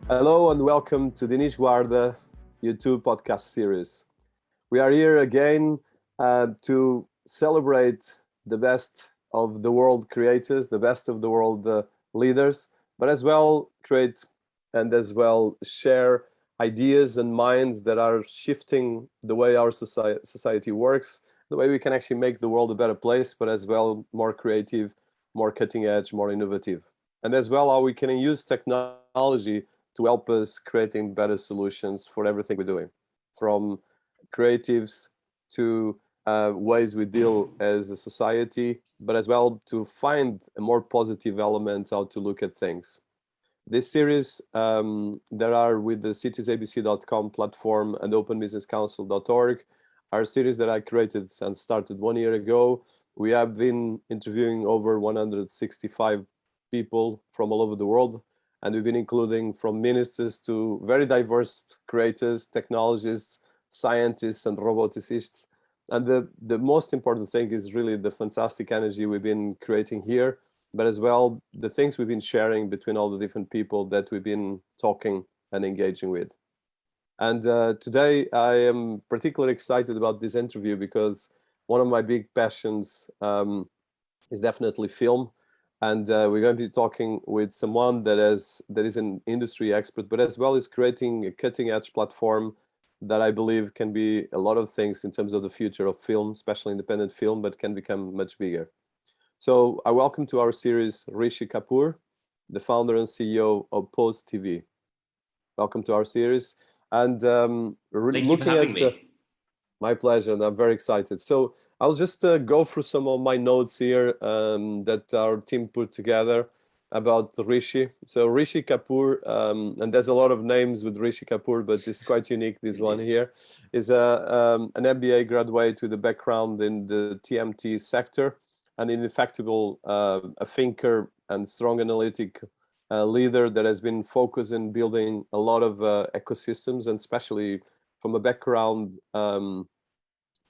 Hello and welcome to Dinis Guarda YouTube podcast series. We are here again to celebrate the best of the world creators, the best of the world leaders, but as well create and as well share ideas and minds that are shifting the way our society works, the way we can actually make the world a better place, but as well more creative, more cutting edge, more innovative. And as well how we can use technology to help us creating better solutions for everything we're doing, from creatives to ways we deal as a society, but as well to find a more positive element how to look at things. This series, there are with the citiesabc.com platform and openbusinesscouncil.org, are series that I created and started 1 year ago. We have been interviewing over 165 people from all over the world, and we've been including from ministers to very diverse creators, technologists, scientists, and roboticists. And the most important thing is really the fantastic energy we've been creating here, but as well the things we've been sharing between all the different people that we've been talking and engaging with. And today I am particularly excited about this interview because one of my big passions is definitely film. And we're going to be talking with someone that is an industry expert, but as well as creating a cutting edge platform that I believe can be a lot of things in terms of the future of film, especially independent film, but can become much bigger. So I welcome to our series Rishi Kapoor, the founder and CEO of Paus TV. Welcome to our series. And Thank you for having me. My pleasure, and I'm very excited. So I'll just go through some of my notes here that our team put together about Rishi. So Rishi Kapoor, and there's a lot of names with Rishi Kapoor, but it's quite unique. This one here is an MBA graduate with a background in the TMT sector, and indefatigable a thinker and strong analytic leader that has been focused in building a lot of ecosystems, and especially from a background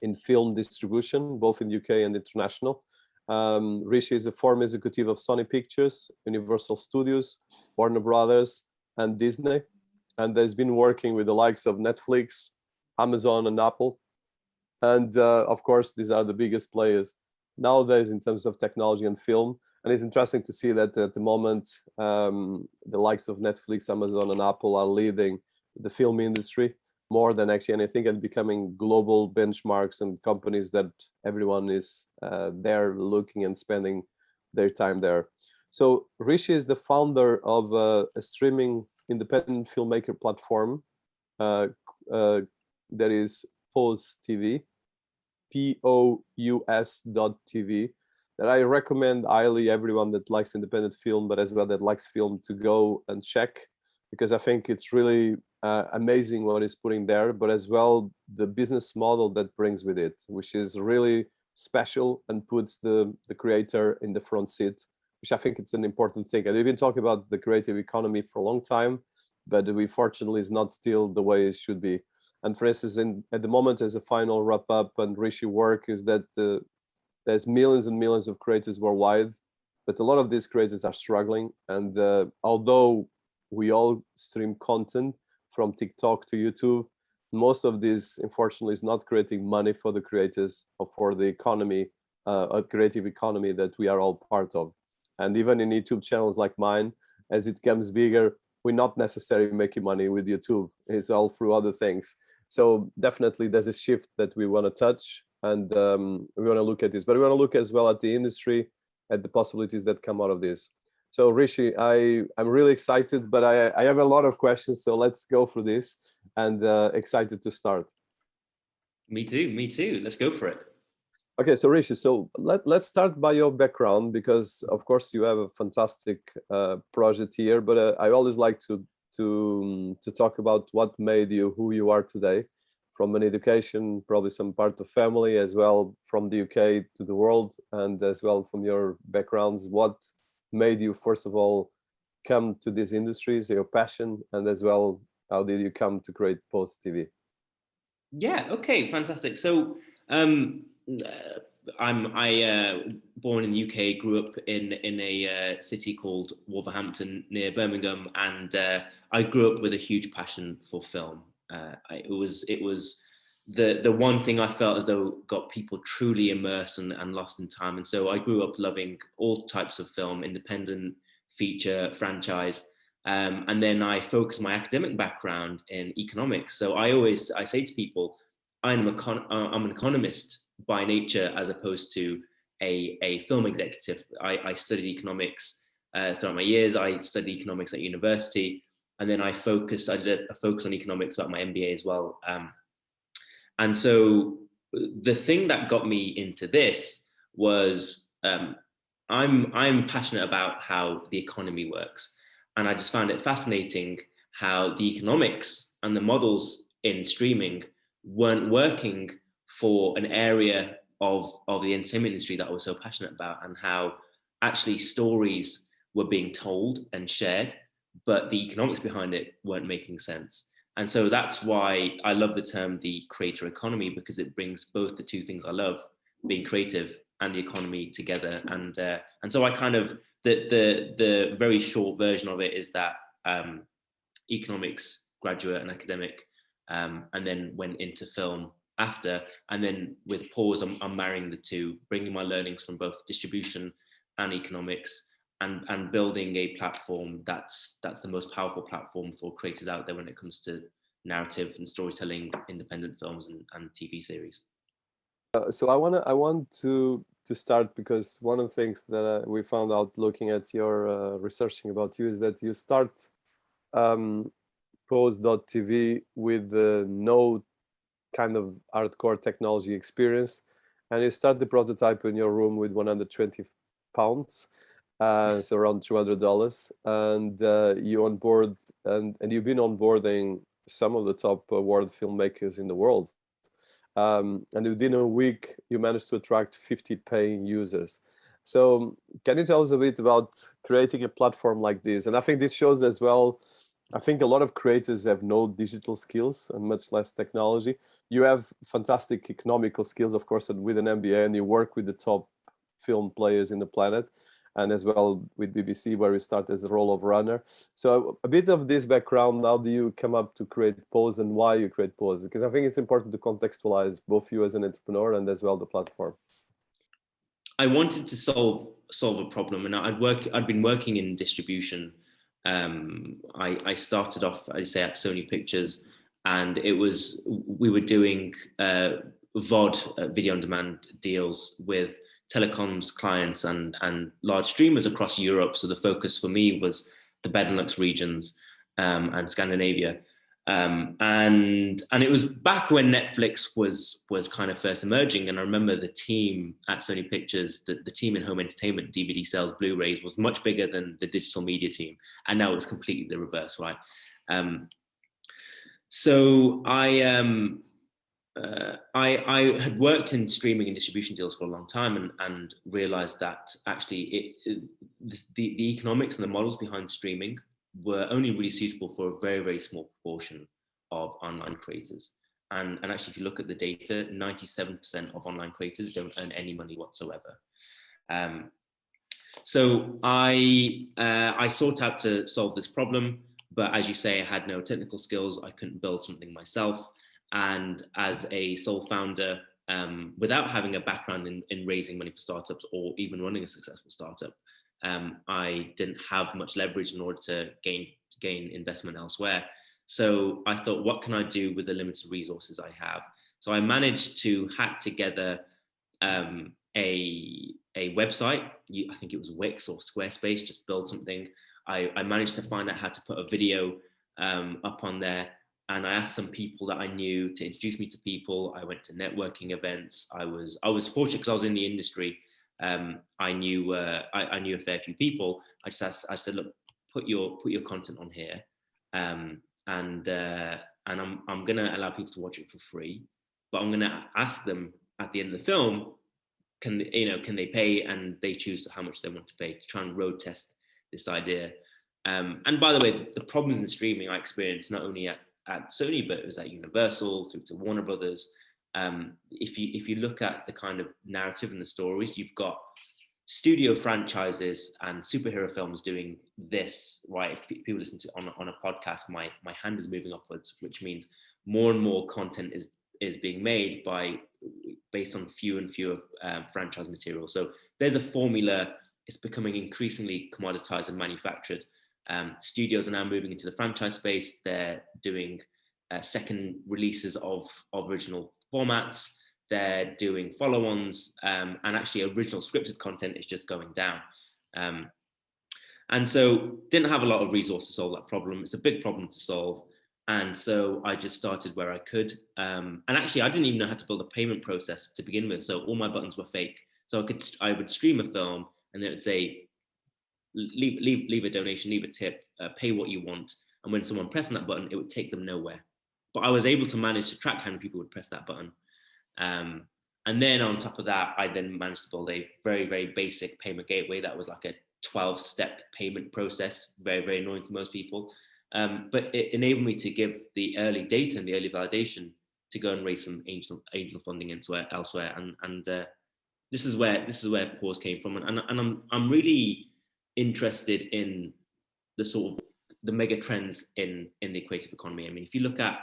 in film distribution, both in UK and international. Rishi is a former executive of Sony Pictures, Universal Studios, Warner Brothers, and Disney, and has been working with the likes of Netflix, Amazon, and Apple. And of course, these are the biggest players nowadays in terms of technology and film. And it's interesting to see that at the moment, the likes of Netflix, Amazon, and Apple are leading the film industry more than actually anything, and becoming global benchmarks and companies that everyone is there looking and spending their time there. So Rishi is the founder of a streaming independent filmmaker platform that is Paus TV, POUS.TV, that I recommend highly everyone that likes independent film, but as well that likes film, to go and check, because I think it's really amazing what he's putting there, but as well the business model that brings with it, which is really special and puts the creator in the front seat, which I think it's an important thing. And we've been talking about the creative economy for a long time, but we fortunately is not still the way it should be. And for instance, at the moment, as a final wrap up and Rishi work, is that there's millions and millions of creators worldwide, but a lot of these creators are struggling. And although we all stream content from TikTok to YouTube, most of this, unfortunately, is not creating money for the creators or for the economy, creative economy that we are all part of. And even in YouTube channels like mine, as it becomes bigger, we're not necessarily making money with YouTube. It's all through other things. So definitely there's a shift that we want to touch, and we want to look at this. But we want to look as well at the industry, at the possibilities that come out of this. So Rishi, I'm really excited, but I have a lot of questions, so let's go through this, and excited to start. Me too, let's go for it. Okay, so Rishi, so let's start by your background, because of course you have a fantastic project here, but I always like to talk about what made you who you are today, from an education, probably some part of family, as well from the UK to the world, and as well from your backgrounds, what made you first of all come to these industries, your passion, and as well how did you come to create Paus TV? Yeah, okay, fantastic. So born in the UK, grew up in a city called Wolverhampton near Birmingham, and I grew up with a huge passion for film. It was the one thing I felt as though got people truly immersed and lost in time. And so I grew up loving all types of film, independent, feature, franchise. And then I focused my academic background in economics. So I say to people, I'm an economist by nature, as opposed to a film executive. I studied economics throughout my years. I studied economics at university, and then I did a focus on economics throughout my MBA as well. And so the thing that got me into this was I'm passionate about how the economy works. And I just found it fascinating how the economics and the models in streaming weren't working for an area of the entertainment industry that I was so passionate about, and how actually stories were being told and shared, but the economics behind it weren't making sense. And so that's why I love the term the creator economy, because it brings both the two things I love, being creative and the economy, together. And so I kind of, the very short version of it is that economics graduate and academic, and then went into film after. And then with Paus, I'm marrying the two, bringing my learnings from both distribution and economics, and building a platform that's the most powerful platform for creators out there when it comes to narrative and storytelling, independent films and TV series. So I want to start, because one of the things that we found out looking at your researching about you is that you start Paus TV with no kind of hardcore technology experience, and you start the prototype in your room with 120 pounds, so around $200, and you onboard, and you've been onboarding some of the top award filmmakers in the world, and within a week you managed to attract 50 paying users. So can you tell us a bit about creating a platform like this? And I think this shows as well, I think a lot of creators have no digital skills and much less technology. You have fantastic economical skills, of course, with an MBA, and you work with the top film players in the planet, and as well with BBC, where you start as a role of runner. So a bit of this background, how do you come up to create Paus, and why you create Paus? Because I think it's important to contextualize both you as an entrepreneur and as well the platform. I wanted to solve a problem, and I'd been working in distribution. I started off, I say, at Sony Pictures, and we were doing VOD, video on demand deals with telecoms clients and large streamers across Europe. So the focus for me was the Benelux regions and Scandinavia. And it was back when Netflix was kind of first emerging. And I remember the team at Sony Pictures, the team in home entertainment, DVD sales, Blu-rays, was much bigger than the digital media team. And now it's completely the reverse, right? So I had worked in streaming and distribution deals for a long time, and realized that actually the economics and the models behind streaming were only really suitable for a very, very small proportion of online creators. And actually, if you look at the data, 97% of online creators don't earn any money whatsoever. So I sought out to solve this problem, but as you say, I had no technical skills. I couldn't build something myself. And as a sole founder, without having a background in raising money for startups or even running a successful startup, I didn't have much leverage in order to gain investment elsewhere. So I thought, what can I do with the limited resources I have? So I managed to hack together a website. I think it was Wix or Squarespace, just build something. I managed to find out how to put a video up on there. And I asked some people that I knew to introduce me to people. I went to networking events. I was fortunate because I was in the industry. I knew a fair few people. I said, look, put your content on here, and I'm gonna allow people to watch it for free, but I'm gonna ask them at the end of the film, can they pay, and they choose how much they want to pay, to try and road test this idea. And by the way, the problems in streaming I experienced not only at Sony, but it was at Universal, through to Warner Brothers, If you look at the kind of narrative and the stories, you've got studio franchises and superhero films doing this, right? If people listen to on a podcast, my hand is moving upwards, which means more and more content is being made based on fewer and fewer franchise material. So there's a formula. It's becoming increasingly commoditized and manufactured. Studios are now moving into the franchise space. They're doing second releases of original formats. They're doing follow-ons, and actually original scripted content is just going down. And so didn't have a lot of resources to solve that problem. It's a big problem to solve. And so I just started where I could. And actually, I didn't even know how to build a payment process to begin with. So all my buttons were fake. So I would stream a film, and it would say, leave a donation, leave a tip, pay what you want. And when someone pressed that button, it would take them nowhere. But I was able to manage to track how many people would press that button. And then on top of that, I then managed to build a very, very basic payment gateway that was like a 12-step payment process, very, very annoying for most people. But it enabled me to give the early data and the early validation to go and raise some angel funding elsewhere. And this is where Pause came from. And I'm really interested in the sort of the mega trends in the creative economy. I mean, if you look at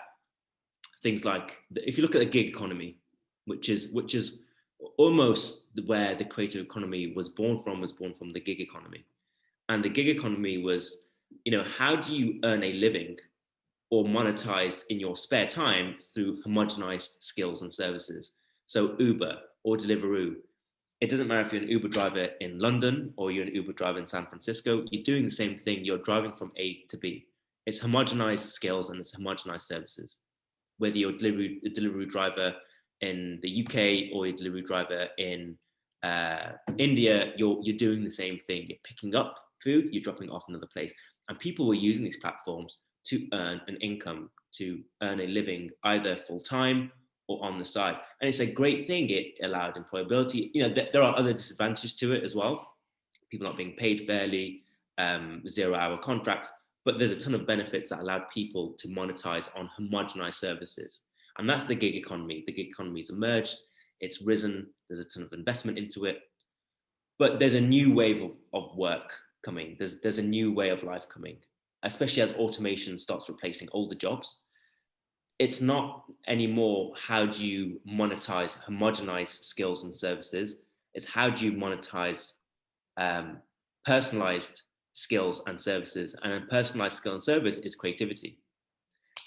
things like, if you look at the gig economy, which is almost where the creative economy was born from the gig economy. And the gig economy was, how do you earn a living or monetize in your spare time through homogenized skills and services? So Uber or Deliveroo, it doesn't matter if you're an Uber driver in London or you're an Uber driver in San Francisco, you're doing the same thing. You're driving from A to B. It's homogenized skills and it's homogenized services. Whether you're a delivery driver in the UK or a delivery driver in India, you're doing the same thing. You're picking up food, you're dropping it off another place. And people were using these platforms to earn an income, to earn a living, either full-time or on the side. And it's a great thing. It allowed employability. There are other disadvantages to it as well. People not being paid fairly, 0-hour contracts, but there's a ton of benefits that allowed people to monetize on homogenized services. And that's the gig economy. The gig economy has emerged, it's risen, there's a ton of investment into it. But there's a new wave of work coming. There's a new way of life coming, especially as automation starts replacing older jobs. It's not anymore how do you monetize homogenized skills and services. It's how do you monetize personalized skills and services. And a personalized skill and service is creativity.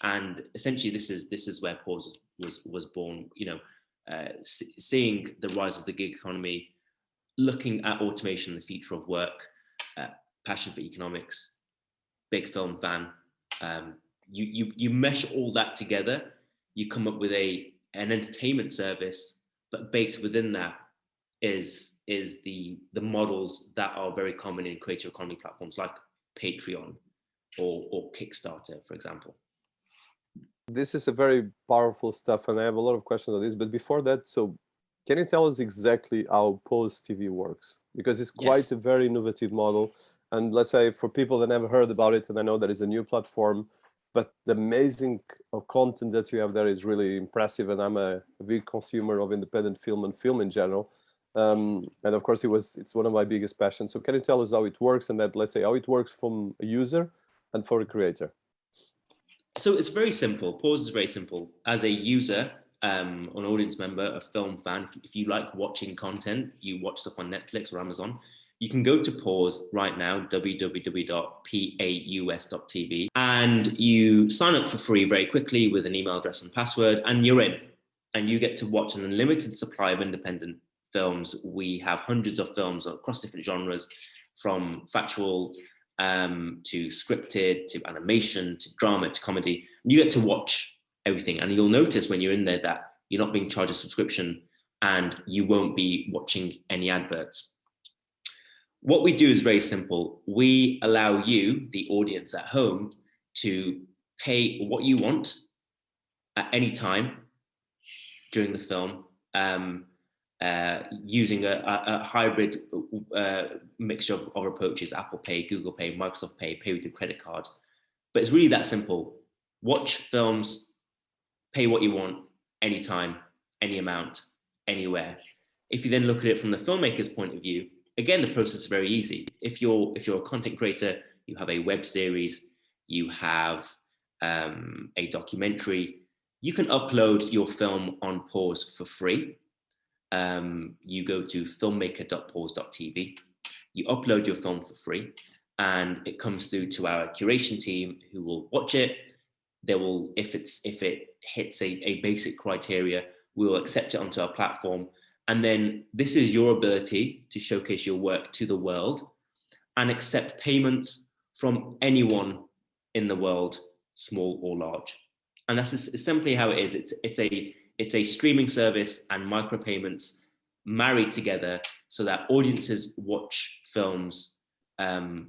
And essentially, this is where Pause was born. Seeing the rise of the gig economy, looking at automation, the future of work, passion for economics, big film fan. You mesh all that together, you come up with an entertainment service, but baked within that is the models that are very common in creative economy platforms like Patreon or Kickstarter, for example. This is a very powerful stuff, and I have a lot of questions on this. But before that, so can you tell us exactly how Paus TV works? Because it's quite a very innovative model. And let's say for people that never heard about it, and I know that it's a new platform, but the amazing content that you have there is really impressive. And I'm a big consumer of independent film and film in general. And of course, it's one of my biggest passions. So can you tell us how it works, and that, let's say, how it works from a user and for a creator? So it's very simple. Pause is very simple. As a user, an audience member, a film fan, if you like watching content, you watch stuff on Netflix or Amazon, you can go to Pause right now, www.paus.tv, and you sign up for free very quickly with an email address and password, and you're in. And you get to watch an unlimited supply of independent films. We have hundreds of films across different genres, from factual to scripted, to animation, to drama, to comedy. You get to watch everything. And you'll notice when you're in there that you're not being charged a subscription and you won't be watching any adverts. What we do is very simple. We allow you, the audience at home, to pay what you want at any time during the film, using a hybrid mixture of approaches: Apple Pay, Google Pay, Microsoft Pay, pay with your credit card. But it's really that simple. Watch films, pay what you want, anytime, any amount, anywhere. If you then look at it from the filmmaker's point of view, again, the process is very easy. If you're a content creator, you have a web series, you have a documentary, you can upload your film on Pause for free. You go to filmmaker.pause.tv, you upload your film for free, and it comes through to our curation team who will watch it. They will, if it hits a basic criteria, we will accept it onto our platform. And then this is your ability to showcase your work to the world and accept payments from anyone in the world, small or large. And that's simply how it is. It's a streaming service and micropayments married together so that audiences watch films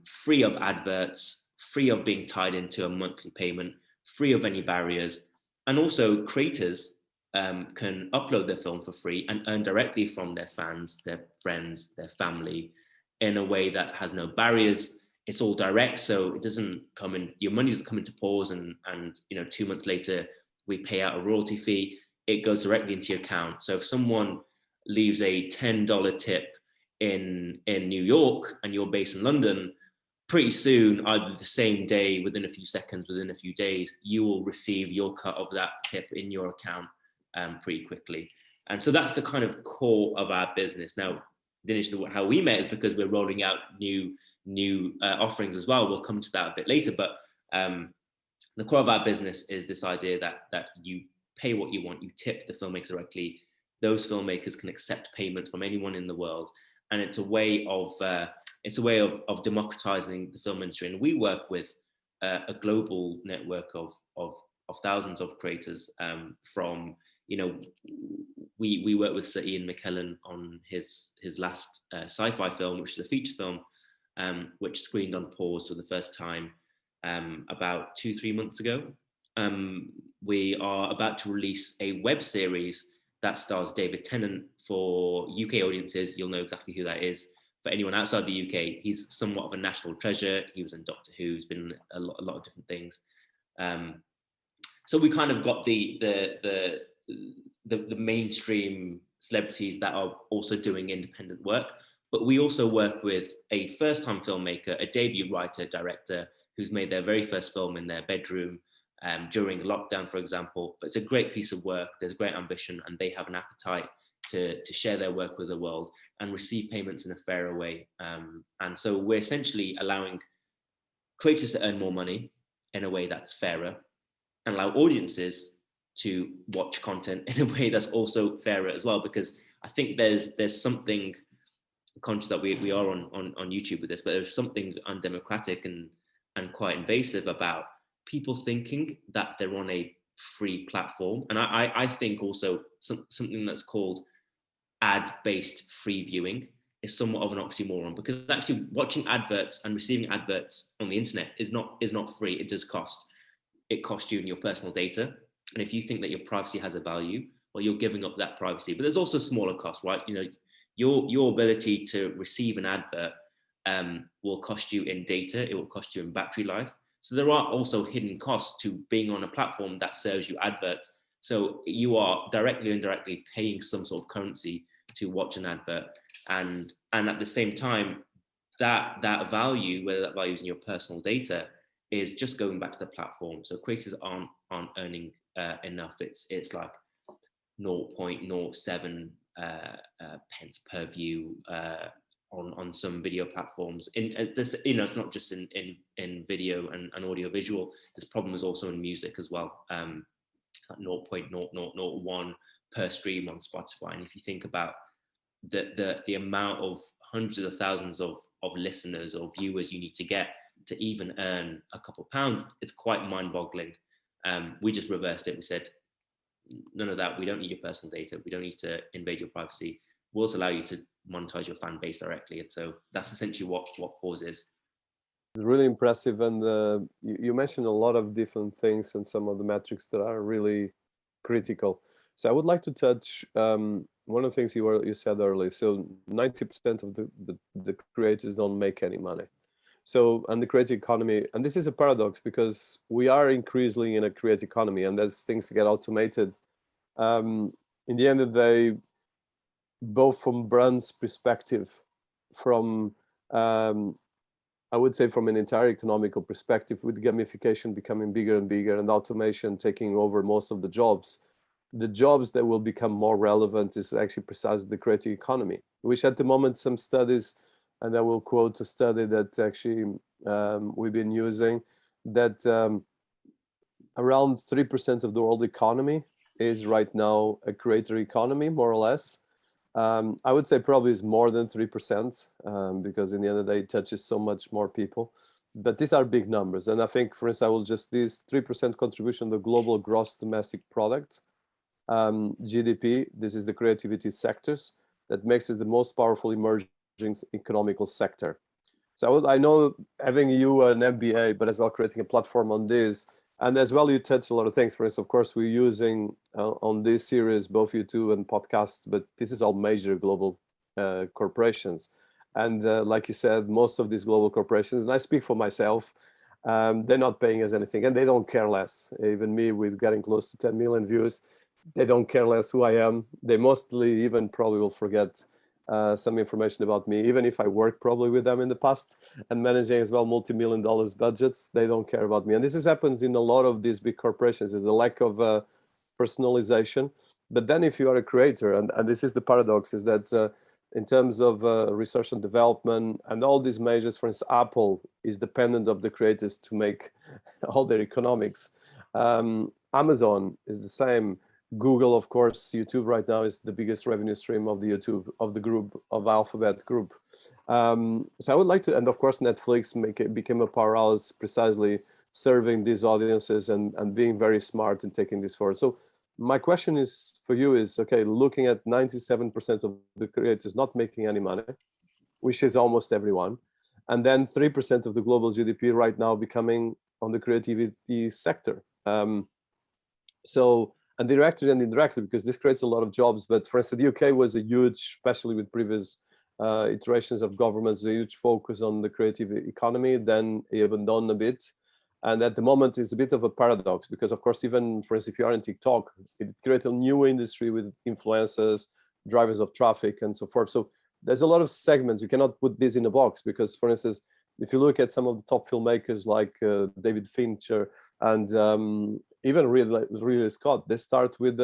free of adverts, free of being tied into a monthly payment, free of any barriers. And also creators can upload their film for free and earn directly from their fans, their friends, their family, in a way that has no barriers. It's all direct, so it doesn't come in, your money doesn't come into Pause and 2 months later we pay out a royalty fee. It goes directly into your account. So if someone leaves a $10 tip in New York and you're based in London, pretty soon, either the same day, within a few seconds, within a few days, you will receive your cut of that tip in your account pretty quickly. And so that's the kind of core of our business. Now, Dinis, how we met is because we're rolling out new offerings as well. We'll come to that a bit later, but the core of our business is this idea that you pay what you want, you tip the filmmakers directly. Those filmmakers can accept payments from anyone in the world, and it's a way of democratizing the film industry. And we work with a global network of thousands of creators. From we work with Sir Ian McKellen on his last sci-fi film, which is a feature film, which screened on Pause for the first time about 2-3 months ago. We are about to release a web series that stars David Tennant. For UK audiences, you'll know exactly who that is. For anyone outside the UK, he's somewhat of a national treasure. He was in Doctor Who, he's been in a lot of different things. So we kind of got the mainstream celebrities that are also doing independent work, but we also work with a first-time filmmaker, a debut writer, director, who's made their very first film in their bedroom during lockdown, for example. But it's a great piece of work, there's great ambition, and they have an appetite to share their work with the world and receive payments in a fairer way. And so we're essentially allowing creators to earn more money in a way that's fairer, and allow audiences to watch content in a way that's also fairer as well. Because I think there's something, conscious that we are on YouTube with this, but there's something undemocratic and quite invasive about people thinking that they're on a free platform. And I think also something that's called ad-based free viewing is somewhat of an oxymoron, because actually watching adverts and receiving adverts on the internet is not free. It does cost. It costs you in your personal data. And if you think that your privacy has a value, well, you're giving up that privacy. But there's also smaller costs, right? Your ability to receive an advert will cost you in data. It will cost you in battery life. So there are also hidden costs to being on a platform that serves you adverts. So you are directly or indirectly paying some sort of currency to watch an advert. And at the same time, that value, whether that value is in your personal data, is just going back to the platform. So creators aren't earning enough. It's like 0.07 pence per view on some video platforms. In this, it's not just in video and audio visual. There's problems also in music as well. 0.0001 per stream on Spotify. And if you think about the amount of hundreds of thousands of listeners or viewers you need to get to even earn a couple of pounds, it's quite mind-boggling. We just reversed it. We said, none of that. We don't need your personal data. We don't need to invade your privacy. We'll also allow you to monetize your fan base directly. And so that's essentially what Pause is. Really impressive. And you mentioned a lot of different things and some of the metrics that are really critical. So I would like to touch one of the things you said earlier. So 90% of the creators don't make any money. So, and the creative economy, and this is a paradox because we are increasingly in a creative economy, and as things get automated, in the end of the day, both from brand's perspective, from I would say from an entire economical perspective, with gamification becoming bigger and bigger and automation taking over most of the jobs that will become more relevant is actually precisely the creative economy, which at the moment some studies, and I will quote a study that actually we've been using, that around 3% of the world economy is right now a creator economy, more or less. I would say probably is more than 3%, because in the end of the day, it touches so much more people. But these are big numbers. And I think, for instance, I will just, this 3% contribution to the global gross domestic product, GDP, this is the creativity sectors, that makes it the most powerful emerging economical sector. So I know having you an MBA, but as well creating a platform on this, and as well, you touch a lot of things. For instance, of course, we're using on this series, both YouTube and podcasts, but this is all major global corporations. And like you said, most of these global corporations, and I speak for myself, they're not paying us anything, and they don't care less. Even me, with getting close to 10 million views, they don't care less who I am. They mostly even probably will forget some information about me, even if I worked probably with them in the past and managing as well multi-million dollars budgets, they don't care about me. And this happens in a lot of these big corporations, is a lack of personalization. But then if you are a creator, and this is the paradox, is that in terms of research and development and all these measures, for instance, Apple is dependent of the creators to make all their economics. Amazon is the same. Google, of course, YouTube right now is the biggest revenue stream of the YouTube, of the group, of Alphabet group. So I would like to, and of course, Netflix became a powerhouse precisely serving these audiences and being very smart in taking this forward. So my question is for you is, okay, looking at 97% of the creators not making any money, which is almost everyone, and then 3% of the global GDP right now becoming on the creativity sector. And directly and indirectly, because this creates a lot of jobs. But for instance, the UK was a huge, especially with previous iterations of governments, a huge focus on the creative economy, then even done a bit. And at the moment, it's a bit of a paradox, because of course, even for instance, if you are in TikTok, it creates a new industry with influencers, drivers of traffic, and so forth. So there's a lot of segments. You cannot put this in a box, because for instance, if you look at some of the top filmmakers like David Fincher and even Ridley Scott, they start with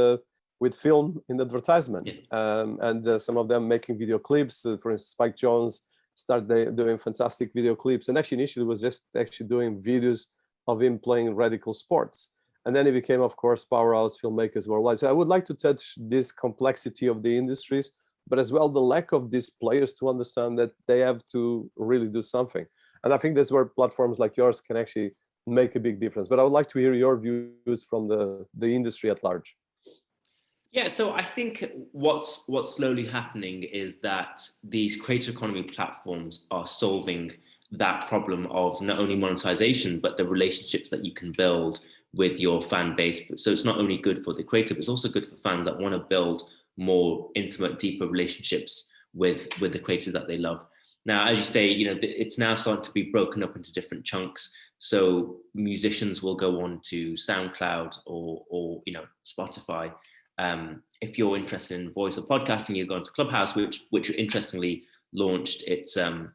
film in advertisement, and some of them making video clips. For instance, Spike Jonze started doing fantastic video clips, and actually initially was just actually doing videos of him playing radical sports, and then he became, of course, powerhouse filmmakers worldwide. So I would like to touch this complexity of the industries, but as well the lack of these players to understand that they have to really do something. And I think that's where platforms like yours can actually make a big difference. But I would like to hear your views from the industry at large. Yeah, so I think what's slowly happening is that these creator economy platforms are solving that problem of not only monetization, but the relationships that you can build with your fan base. So it's not only good for the creator, but it's also good for fans that want to build more intimate, deeper relationships with the creators that they love. Now, as you say, it's now starting to be broken up into different chunks. So musicians will go on to SoundCloud or Spotify. If you're interested in voice or podcasting, you go into Clubhouse, which interestingly launched its own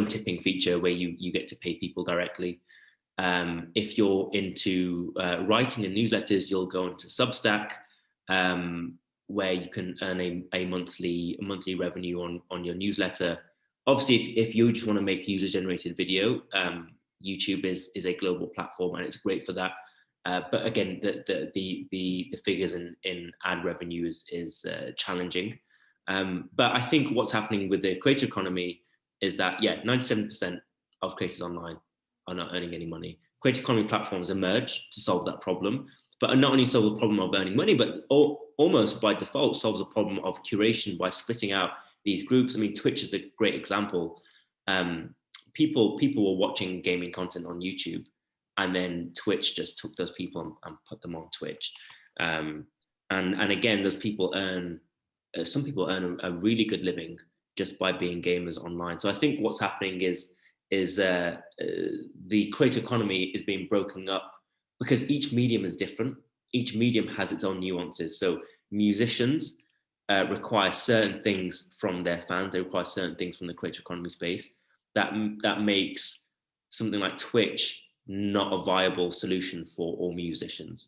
tipping feature where you get to pay people directly. If you're into writing and newsletters, you'll go into Substack, where you can earn a monthly revenue on your newsletter. Obviously, if you just want to make user-generated video, YouTube is a global platform and it's great for that. But again, the figures in ad revenue is challenging. But I think what's happening with the creator economy is that 97% of creators online are not earning any money. Creator economy platforms emerge to solve that problem, but not only solve the problem of earning money, but almost by default solves the problem of curation by splitting out these groups. I mean, Twitch is a great example. People were watching gaming content on YouTube, and then Twitch just took those people and put them on Twitch. And again, those people some people earn a really good living just by being gamers online. So I think what's happening is the creator economy is being broken up because each medium is different. each medium has its own nuances. So musicians require certain things from their fans. They require certain things from the creator economy space that makes something like Twitch not a viable solution for all musicians.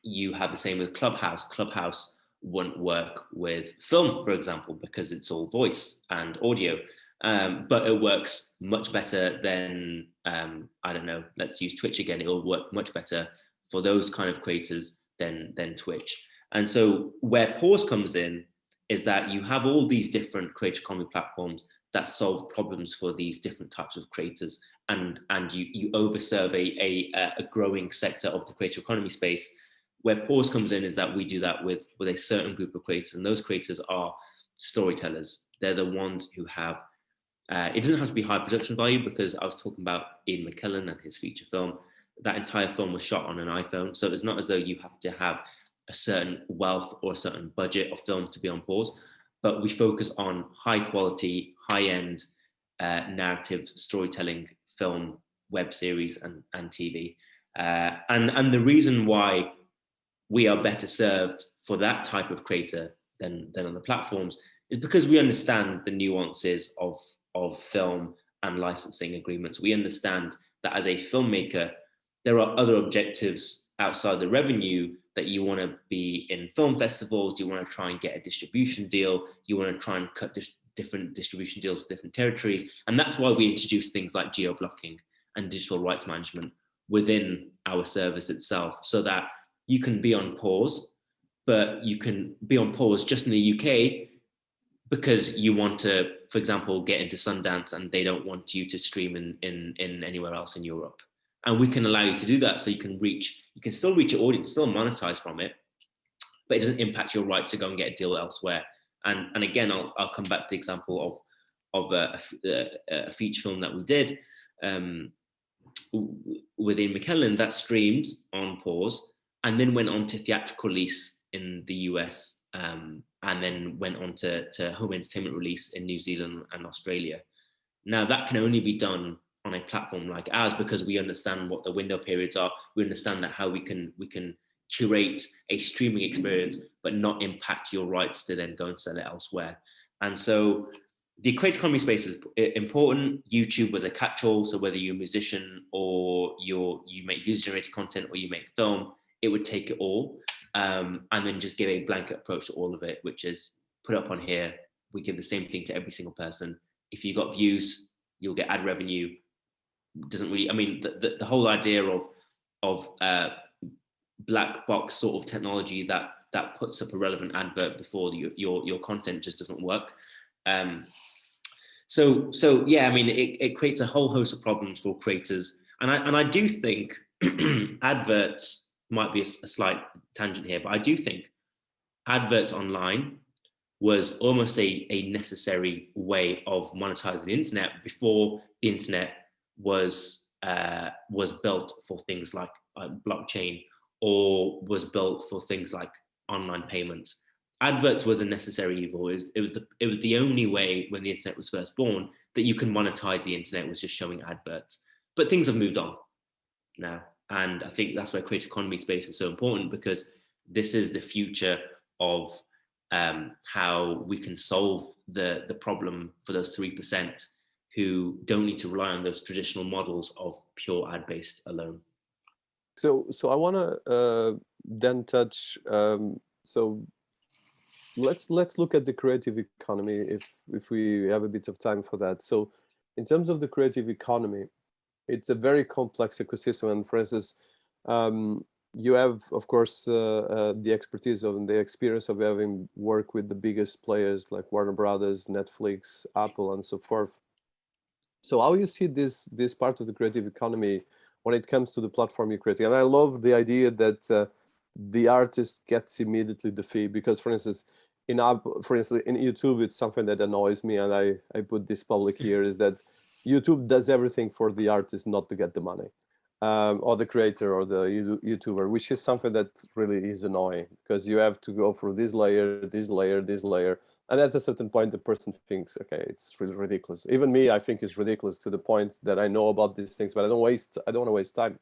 You have the same with Clubhouse. Clubhouse wouldn't work with film, for example, because it's all voice and audio. But it works much better than, I don't know, let's use Twitch again. It'll work much better for those kind of creators than Twitch. And so where Pause comes in is that you have all these different creator economy platforms that solve problems for these different types of creators. And you overserve a growing sector of the creator economy space. Where Pause comes in is that we do that with a certain group of creators, and those creators are storytellers. They're the ones who have, it doesn't have to be high production value, because I was talking about Ian McKellen and his feature film. That entire film was shot on an iPhone. So it's not as though you have to have a certain wealth or a certain budget of film to be on Pause, but we focus on high quality, high end narrative storytelling film, web series and TV. And the reason why we are better served for that type of creator than on the platforms is because we understand the nuances of film and licensing agreements. We understand that as a filmmaker, there are other objectives outside the revenue, that you want to be in film festivals, you want to try and get a distribution deal, you want to try and cut different distribution deals with different territories. And that's why we introduce things like geo-blocking and digital rights management within our service itself, so that you can be on Pause, but you can be on Pause just in the UK because you want to, for example, get into Sundance and they don't want you to stream in anywhere else in Europe. And we can allow you to do that, so you can still reach your audience, still monetize from it, but it doesn't impact your right to go and get a deal elsewhere. And again, I'll come back to the example of a feature film that we did with Ian McKellen that streamed on Pause and then went on to theatrical release in the US, and then went on to home entertainment release in New Zealand and Australia. Now that can only be done on a platform like ours because we understand what the window periods are. We understand that how we can curate a streaming experience, but not impact your rights to then go and sell it elsewhere. And so the creator economy space is important. YouTube was a catch-all, so whether you're a musician or you make user-generated content or you make film, it would take it all, and then just give a blanket approach to all of it, which is put up on here. We give the same thing to every single person. If you got views, you'll get ad revenue. Doesn't really, I mean, the whole idea of black box sort of technology that puts up a relevant advert before your content just doesn't work. So yeah, I mean, it creates a whole host of problems for creators, and I do think adverts might be a slight tangent here, but I do think adverts online was almost a necessary way of monetizing the internet before the internet was built for things like blockchain, or was built for things like online payments. Adverts was a necessary evil. It was the only way when the internet was first born that you can monetize the internet, was just showing adverts. But things have moved on now, and I think that's why creator economy space is so important, because this is the future of how we can solve the problem for those 3% who don't need to rely on those traditional models of pure ad-based alone. So I want to then touch. So let's look at the creative economy if we have a bit of time for that. So in terms of the creative economy, it's a very complex ecosystem. And for instance, you have, of course, the expertise of and the experience of having worked with the biggest players like Warner Brothers, Netflix, Apple, and so forth. So how you see this part of the creative economy when it comes to the platform you're creating? And I love the idea that the artist gets immediately the fee, because, for instance, in YouTube, it's something that annoys me, and I put this public here, is that YouTube does everything for the artist not to get the money, or the creator or the YouTuber, which is something that really is annoying, because you have to go through this layer, this layer, this layer. And at a certain point, the person thinks, okay, it's really ridiculous. Even me, I think it's ridiculous, to the point that I know about these things, but I don't want to waste time.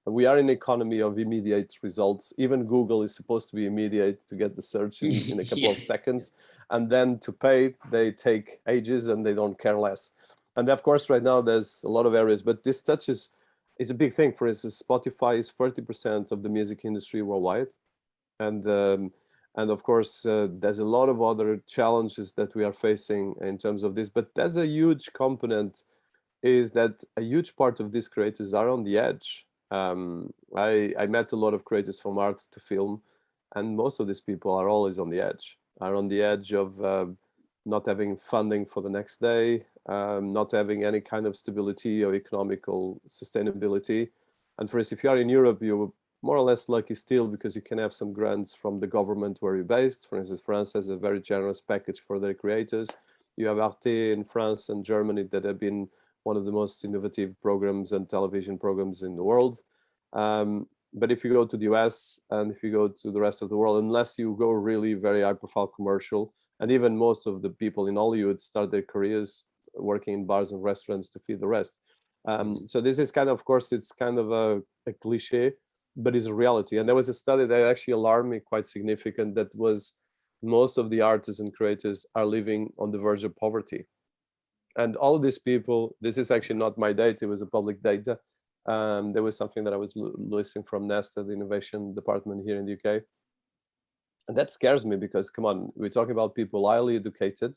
We are in an economy of immediate results. Even Google is supposed to be immediate to get the search in a couple of seconds. And then to pay, they take ages and they don't care less. And of course, right now, there's a lot of areas, but this touches, it's a big thing. For instance, Spotify is 30% of the music industry worldwide. And of course, there's a lot of other challenges that we are facing in terms of this. But there's a huge component is that a huge part of these creators are on the edge. I met a lot of creators from art to film, and most of these people are always on the edge, are on the edge of not having funding for the next day, not having any kind of stability or economical sustainability. And for instance, if you are in Europe, you're more or less lucky still because you can have some grants from the government where you're based. For instance, France has a very generous package for their creators. You have Arte in France and Germany that have been one of the most innovative programs and television programs in the world. But if you go to the US and if you go to the rest of the world, unless you go really very high profile commercial, and even most of the people in Hollywood start their careers working in bars and restaurants to feed the rest. So this is kind of course, it's kind of a cliche, but it's a reality. And there was a study that actually alarmed me quite significant, that was most of the artists and creators are living on the verge of poverty. And all these people, this is actually not my data, it was a public data. There was something that I was listening from Nesta, the innovation department here in the UK. And that scares me because, come on, we're talking about people highly educated.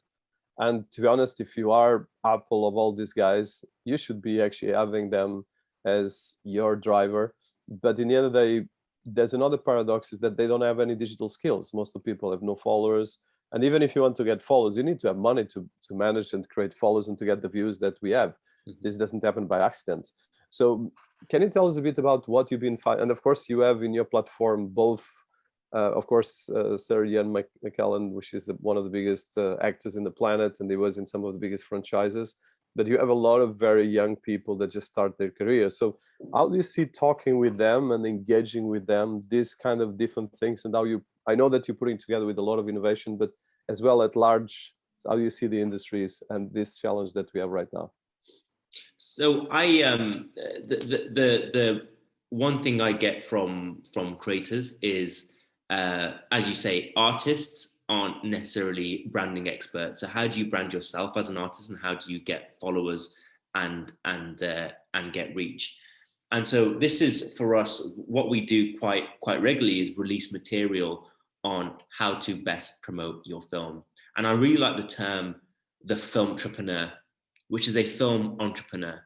And to be honest, if you are Apple of all these guys, you should be actually having them as your driver. But in the end of the day, there's another paradox, is that they don't have any digital skills. Most of the people have no followers. And even if you want to get followers, you need to have money to manage and create followers and to get the views that we have. This doesn't happen by accident. So can you tell us a bit about what you've been finding? And of course, you have in your platform both, of course, Sir Ian McKellen, which is one of the biggest actors in the planet, and he was in some of the biggest franchises. But you have a lot of very young people that just start their career. So how do you see talking with them and engaging with them, these kind of different things, and how you, I know that you're putting together with a lot of innovation, but as well at large, how you see the industries and this challenge that we have right now? So the one thing I get from creators is, as you say, artists aren't necessarily branding experts. So how do you brand yourself as an artist, and how do you get followers and get reach? And so this is, for us, what we do quite regularly is release material on how to best promote your film. And I really like the term, the film entrepreneur, which is a film entrepreneur.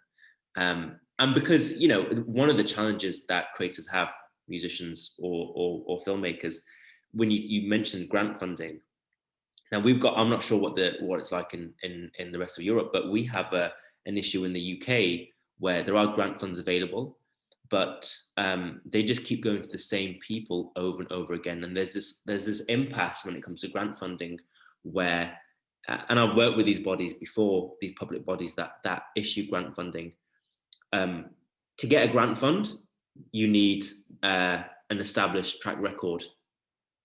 And because, you know, one of the challenges that creators have, musicians or filmmakers, when you mentioned grant funding, now we've got, I'm not sure what it's like in the rest of Europe, but we have an issue in the UK where there are grant funds available, but they just keep going to the same people over and over again. And there's this impasse when it comes to grant funding where, and I've worked with these bodies before, these public bodies that issue grant funding. To get a grant fund, you need an established track record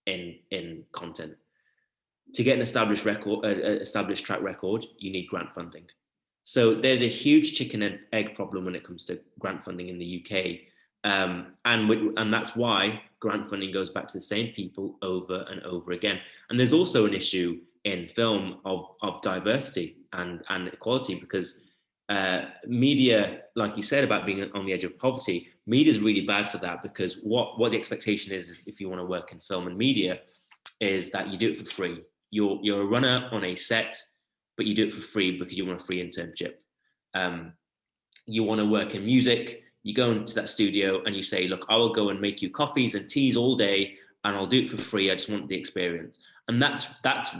in content. To get an established track record, you need grant funding. So there's a huge chicken and egg problem when it comes to grant funding in the UK. And that's why grant funding goes back to the same people over and over again. And there's also an issue in film of diversity and equality, because media, like you said about being on the edge of poverty, media is really bad for that, because what the expectation is if you want to work in film and media is that you do it for free. You're a runner on a set, but you do it for free because you want a free internship. You want to work in music, you go into that studio and you say, look, I will go and make you coffees and teas all day and I'll do it for free. I just want the experience. And that's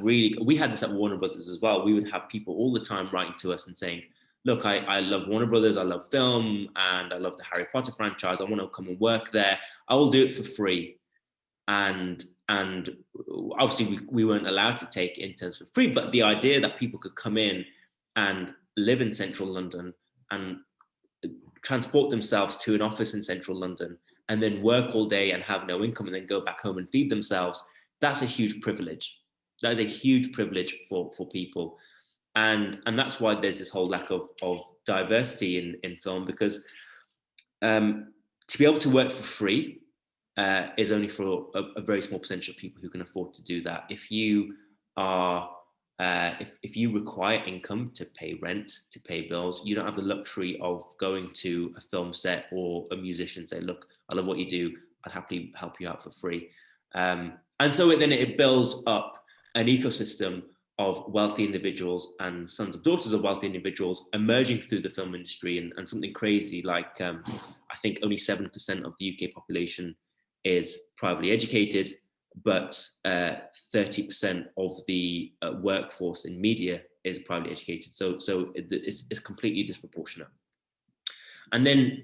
really, we had this at Warner Brothers as well. We would have people all the time writing to us and saying, look, I love Warner Brothers, I love film, and I love the Harry Potter franchise. I want to come and work there. I will do it for free. And obviously we weren't allowed to take interns for free, but the idea that people could come in and live in central London and transport themselves to an office in central London and then work all day and have no income and then go back home and feed themselves, that's a huge privilege. That is a huge privilege for people. And that's why there's this whole lack of diversity in film, because to be able to work for free is only for a very small percentage of people who can afford to do that. If you are if you require income to pay rent, to pay bills, you don't have the luxury of going to a film set or a musician and say, look, I love what you do, I'd happily help you out for free. And so then it builds up an ecosystem of wealthy individuals and sons of daughters of wealthy individuals emerging through the film industry, and something crazy like I think only 7% of the UK population is privately educated, but 30% of the workforce in media is privately educated. So it's completely disproportionate. And then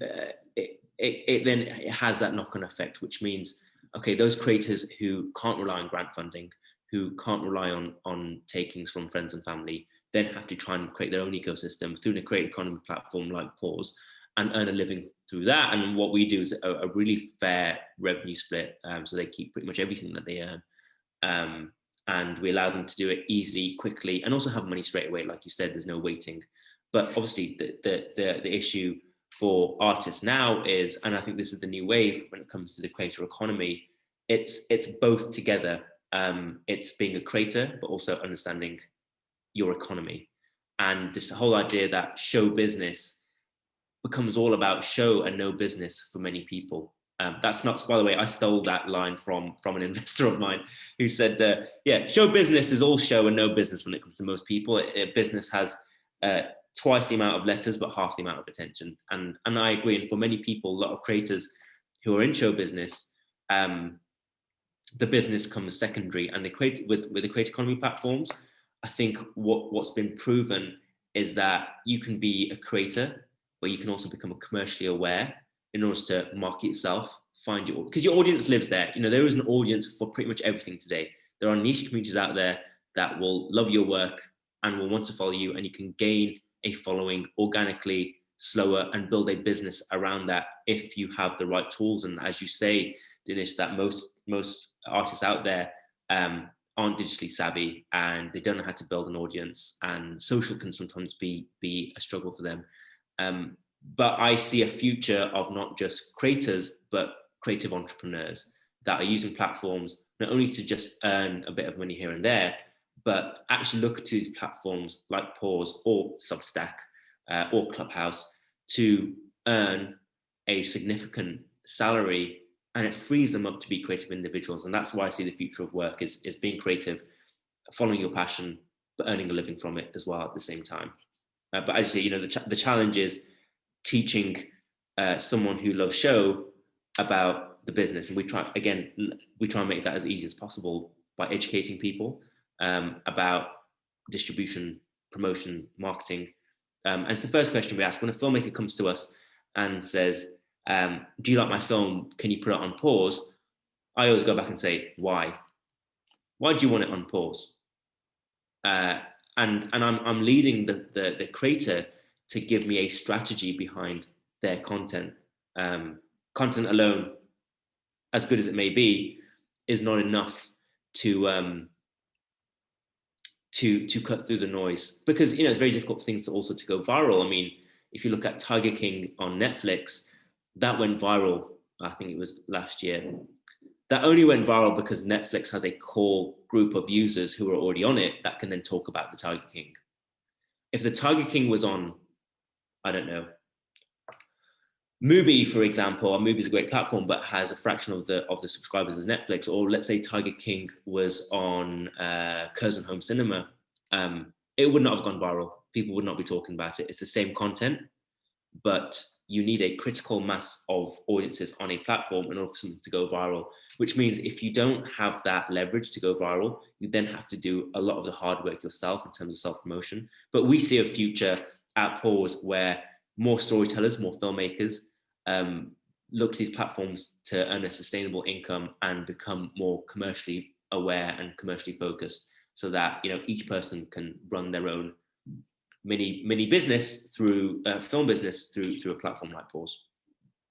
it has that knock-on effect, which means, okay, those creators who can't rely on grant funding, who can't rely on takings from friends and family, then have to try and create their own ecosystem through a creator economy platform like Paus and earn a living through that. And what we do is a really fair revenue split. So they keep pretty much everything that they earn. And we allow them to do it easily, quickly, and also have money straight away. Like you said, there's no waiting. But obviously the issue for artists now is, and I think this is the new wave when it comes to the creator economy, it's both together. It's being a creator, but also understanding your economy. And this whole idea that show business becomes all about show and no business for many people. That's not, by the way, I stole that line from an investor of mine who said, yeah, show business is all show and no business when it comes to most people. Business has twice the amount of letters, but half the amount of attention. And I agree. And for many people, a lot of creators who are in show business, the business comes secondary. And they create with the creator economy platforms, I think what's been proven is that you can be a creator, but you can also become commercially aware in order to market yourself, find your, because your audience lives there. You know, there is an audience for pretty much everything today. There are niche communities out there that will love your work and will want to follow you, and you can gain a following organically, slower, and build a business around that if you have the right tools. And as you say, Dinis, that most artists out there aren't digitally savvy and they don't know how to build an audience, and social can sometimes be a struggle for them. But I see a future of not just creators, but creative entrepreneurs that are using platforms not only to just earn a bit of money here and there, but actually look to these platforms like Paus or Substack or Clubhouse to earn a significant salary, and it frees them up to be creative individuals. And that's why I see the future of work is being creative, following your passion, but earning a living from it as well at the same time. But as you say, you know, the challenge is teaching someone who loves show about the business. And we try and make that as easy as possible by educating people about distribution, promotion, marketing. And it's the first question we ask when a filmmaker comes to us and says, do you like my film? Can you put it on Paus? I always go back and say, why? Why do you want it on Paus? And I'm leading the creator to give me a strategy behind their content. Content alone, as good as it may be, is not enough to cut through the noise, because you know it's very difficult for things to go viral. I mean, if you look at Tiger King on Netflix, that went viral. I think it was last year. That only went viral because Netflix has a core group of users who are already on it that can then talk about the Tiger King. If the Tiger King was on, I don't know, Mubi, for example, Mubi is a great platform, but has a fraction of the subscribers as Netflix. Or let's say Tiger King was on Curzon Home Cinema, it would not have gone viral. People would not be talking about it. It's the same content, but you need a critical mass of audiences on a platform in order for something to go viral, which means if you don't have that leverage to go viral, you then have to do a lot of the hard work yourself in terms of self-promotion. But we see a future at Paus where more storytellers, more filmmakers look to these platforms to earn a sustainable income and become more commercially aware and commercially focused, so that you know each person can run their own mini business through film business through a platform like Paus.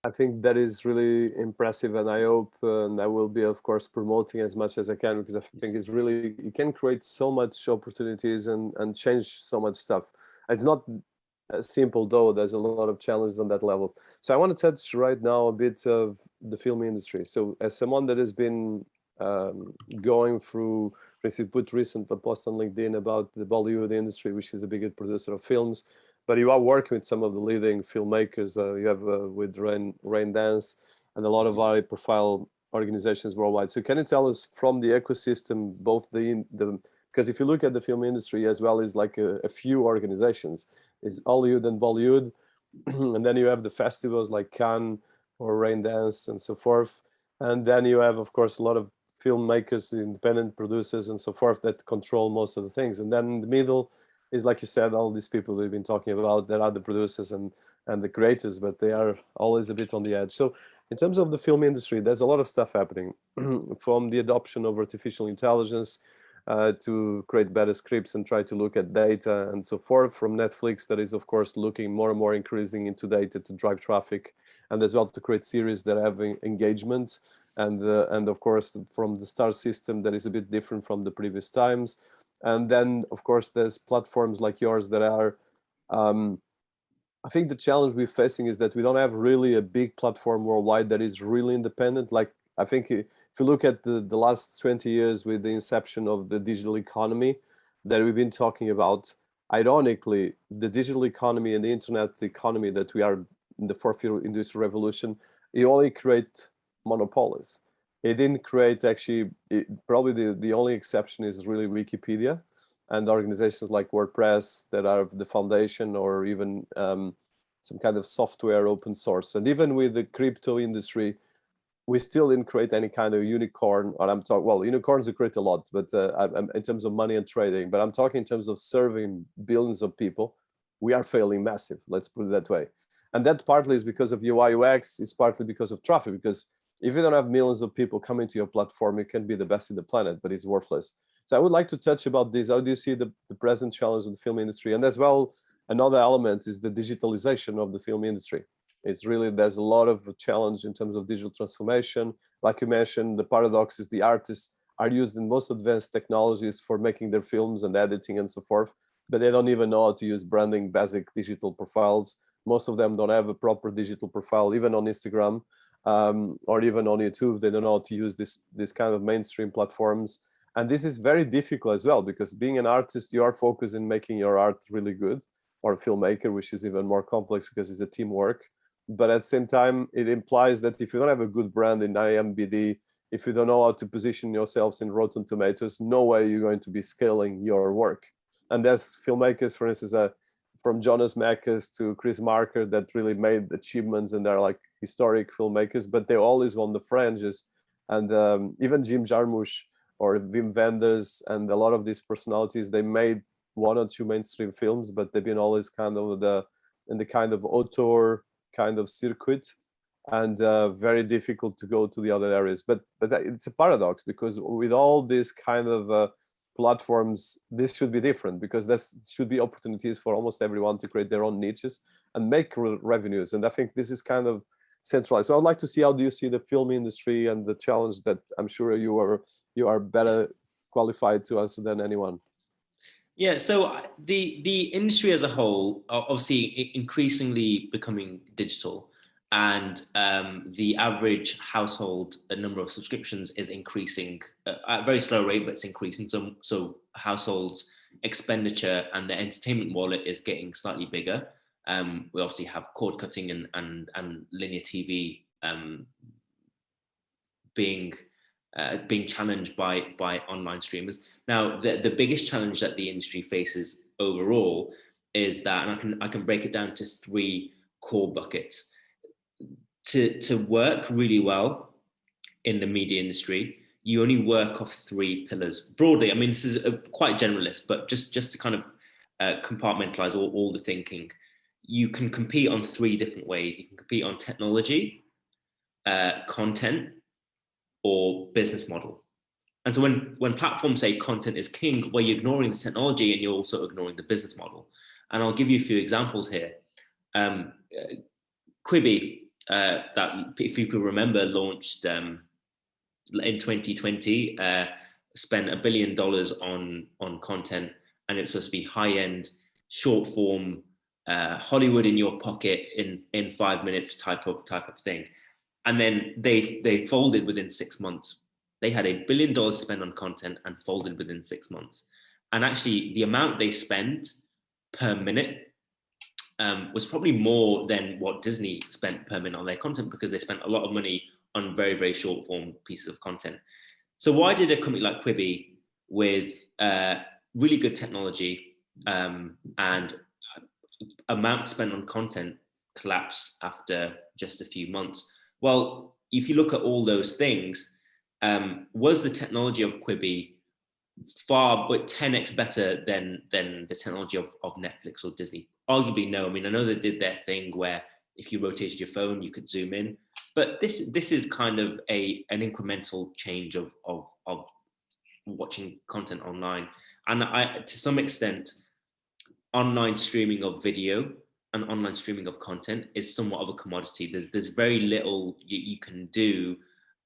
I think that is really impressive, and I hope and I will be, of course, promoting as much as I can, because I think it's really, it can create so much opportunities and change so much stuff. It's not simple, though there's a lot of challenges on that level. So I want to touch right now a bit of the film industry. So as someone that has been going through, for instance, put recent a post on LinkedIn about the Bollywood industry, which is the biggest producer of films, but you are working with some of the leading filmmakers. You have with Rain Dance and a lot of high profile organizations worldwide. So can you tell us from the ecosystem, both the because if you look at the film industry as well, is like a few organizations, is Hollywood and Bollywood, and then you have the festivals like Cannes or Rain Dance and so forth, and then you have, of course, a lot of filmmakers, independent producers, and so forth that control most of the things, and then in the middle is, like you said, all these people we've been talking about that are the producers and the creators, but they are always a bit on the edge. So in terms of the film industry, there's a lot of stuff happening from the adoption of artificial intelligence to create better scripts and try to look at data and so forth, from Netflix that is, of course, looking more and more increasing into data to drive traffic, and as well to create series that have engagement, and of course from the star system that is a bit different from the previous times. And then, of course, there's platforms like yours that are I think the challenge we're facing is that we don't have really a big platform worldwide that is really independent. Like, I think if you look at the last 20 years with the inception of the digital economy that we've been talking about, ironically, the digital economy and the internet economy that we are in the fourth industrial revolution, it only create monopolies. It didn't create actually, probably the only exception is really Wikipedia and organizations like WordPress that are the foundation, or even some kind of software open source. And even with the crypto industry, we still didn't create any kind of unicorn. Or I'm talking, well, unicorns create a lot, but in terms of money and trading, but I'm talking in terms of serving billions of people, we are failing massive, let's put it that way. And that partly is because of UI UX, it's partly because of traffic, because if you don't have millions of people coming to your platform, you can be the best in the planet, but it's worthless. So I would like to touch about this. How do you see the present challenge of the film industry? And as well, another element is the digitalization of the film industry. It's really, there's a lot of challenge in terms of digital transformation. Like you mentioned, the paradox is the artists are using most advanced technologies for making their films and editing and so forth, but they don't even know how to use branding, basic digital profiles. Most of them don't have a proper digital profile, even on Instagram or even on YouTube. They don't know how to use this kind of mainstream platforms. And this is very difficult as well, because being an artist, you are focused in making your art really good, or a filmmaker, which is even more complex because it's a teamwork. But at the same time, it implies that if you don't have a good brand in IMDb, if you don't know how to position yourselves in Rotten Tomatoes, no way you're going to be scaling your work. And there's filmmakers, for instance, from Jonas Mekas to Chris Marker, that really made achievements, and they're like historic filmmakers, but they're always on the fringes. And even Jim Jarmusch or Wim Wenders and a lot of these personalities, they made one or two mainstream films, but they've been always kind of in the kind of auteur kind of circuit, and very difficult to go to the other areas. But it's a paradox, because with all these kind of platforms, this should be different, because there should be opportunities for almost everyone to create their own niches and make revenues. And I think this is kind of centralized. So I'd like to see, how do you see the film industry and the challenge that I'm sure you are better qualified to answer than anyone. Yeah, so the industry as a whole, obviously increasingly becoming digital, and the average household number of subscriptions is increasing at a very slow rate, but it's increasing. So households' expenditure and their entertainment wallet is getting slightly bigger. We obviously have cord cutting and linear TV being challenged by online streamers. Now, the biggest challenge that the industry faces overall is that, and I can break it down to three core buckets. To work really well in the media industry, you only work off three pillars broadly. I mean, this is quite generalist, but just to kind of compartmentalize all the thinking. You can compete on three different ways. You can compete on technology, content, or business model. And so when platforms say content is king, well, you're ignoring the technology and you're also ignoring the business model. And I'll give you a few examples here. Quibi, that if people remember, launched in 2020, spent $1 billion on content, and it was supposed to be high-end, short-form Hollywood in your pocket in 5 minutes type of thing. And then they folded within 6 months. They had $1 billion spent on content and folded within 6 months. And actually, the amount they spent per minute was probably more than what Disney spent per minute on their content, because they spent a lot of money on very, very short form pieces of content. So why did a company like Quibi, with really good technology and amount spent on content, collapse after just a few months? Well, if you look at all those things, was the technology of Quibi far, but 10x better than the technology of Netflix or Disney? Arguably, no. I mean, I know they did their thing where if you rotated your phone, you could zoom in, but this is kind of an incremental change of watching content online. And to some extent, online streaming of video and online streaming of content is somewhat of a commodity. There's very little you can do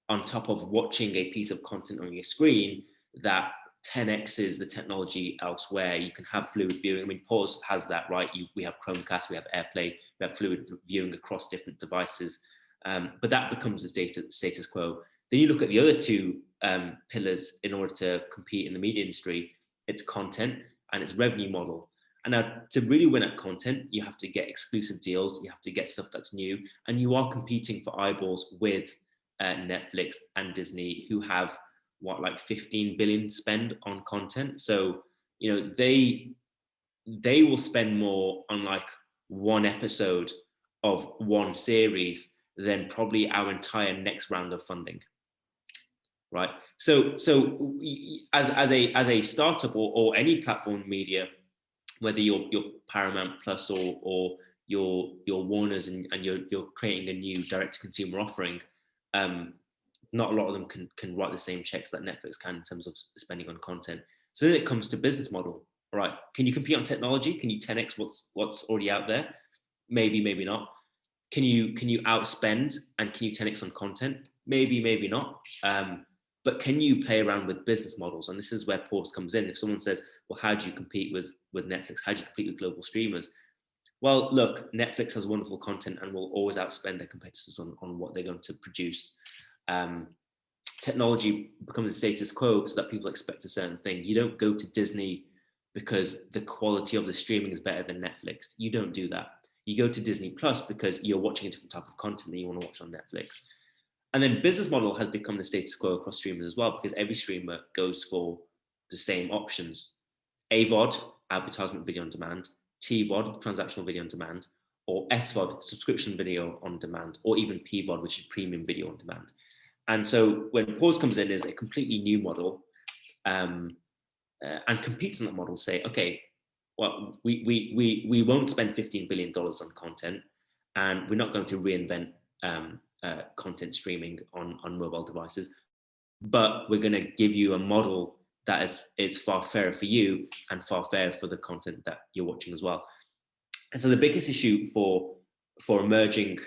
on top of watching a piece of content on your screen that 10x's the technology elsewhere. You can have fluid viewing. I mean, Paus has that, right? We have Chromecast, we have AirPlay, we have fluid viewing across different devices. But that becomes the status quo. Then you look at the other two pillars in order to compete in the media industry. It's content and it's revenue model. And now, to really win at content, you have to get exclusive deals, you have to get stuff that's new, and you are competing for eyeballs with Netflix and Disney, who have like 15 billion spend on content. So, you know, they will spend more on like one episode of one series than probably our entire next round of funding. Right. So as a startup or any platform media, whether you're Paramount Plus or your Warners and you're creating a new direct-to-consumer offering, not a lot of them can write the same checks that Netflix can in terms of spending on content. So then it comes to business model, right? Can you compete on technology? Can you 10x what's already out there? Maybe, maybe not. Can you outspend and can you 10x on content? Maybe, maybe not. But can you play around with business models? And this is where Paus comes in. If someone says, well, how do you compete with Netflix? How do you compete with global streamers? Well, look, Netflix has wonderful content and will always outspend their competitors on what they're going to produce. Technology becomes a status quo so that people expect a certain thing. You don't go to Disney because the quality of the streaming is better than Netflix. You don't do that. You go to Disney Plus because you're watching a different type of content that you want to watch on Netflix. And then business model has become the status quo across streamers as well, because every streamer goes for the same options: AVOD, advertisement video on demand; TVOD, transactional video on demand; or SVOD, subscription video on demand; or even PVOD, which is premium video on demand. And so when Paus comes in, is a completely new model, and competes on that model. Say, okay, well, we won't spend $15 billion on content, and we're not going to reinvent content streaming on mobile devices, but we're going to give you a model that is far fairer for you and far fairer for the content that you're watching as well. And so the biggest issue for emerging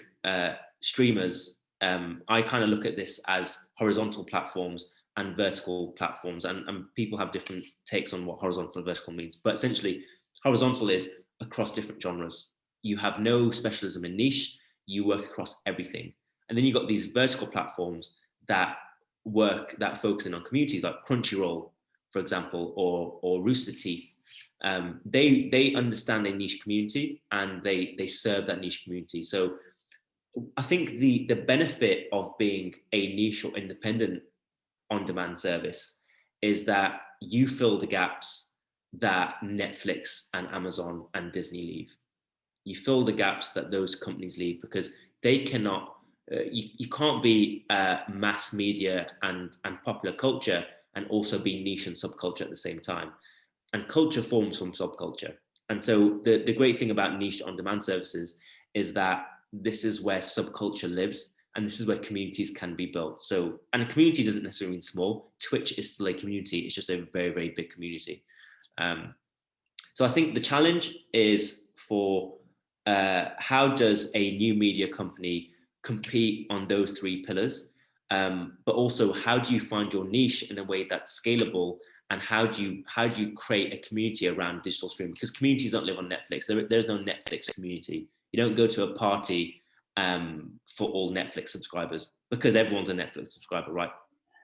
streamers, I kind of look at this as horizontal platforms and vertical platforms, and people have different takes on what horizontal and vertical means, but essentially horizontal is across different genres. You have no specialism in niche, you work across everything. And then you've got these vertical platforms that focus in on communities like Crunchyroll, for example, or Rooster Teeth. They understand a niche community and they serve that niche community. So I think the benefit of being a niche or independent on-demand service is that you fill the gaps that Netflix and Amazon and Disney leave. You fill the gaps that those companies leave, because they cannot. You can't be mass media and popular culture and also be niche and subculture at the same time. And culture forms from subculture. And so the great thing about niche on-demand services is that this is where subculture lives, and this is where communities can be built. So, and a community doesn't necessarily mean small. Twitch is still a community. It's just a very, very big community. So I think the challenge is for how does a new media company compete on those three pillars, but also how do you find your niche in a way that's scalable and how do you create a community around digital streaming? Because communities don't live on Netflix. There's no Netflix community. You don't go to a party for all Netflix subscribers, because everyone's a Netflix subscriber, right?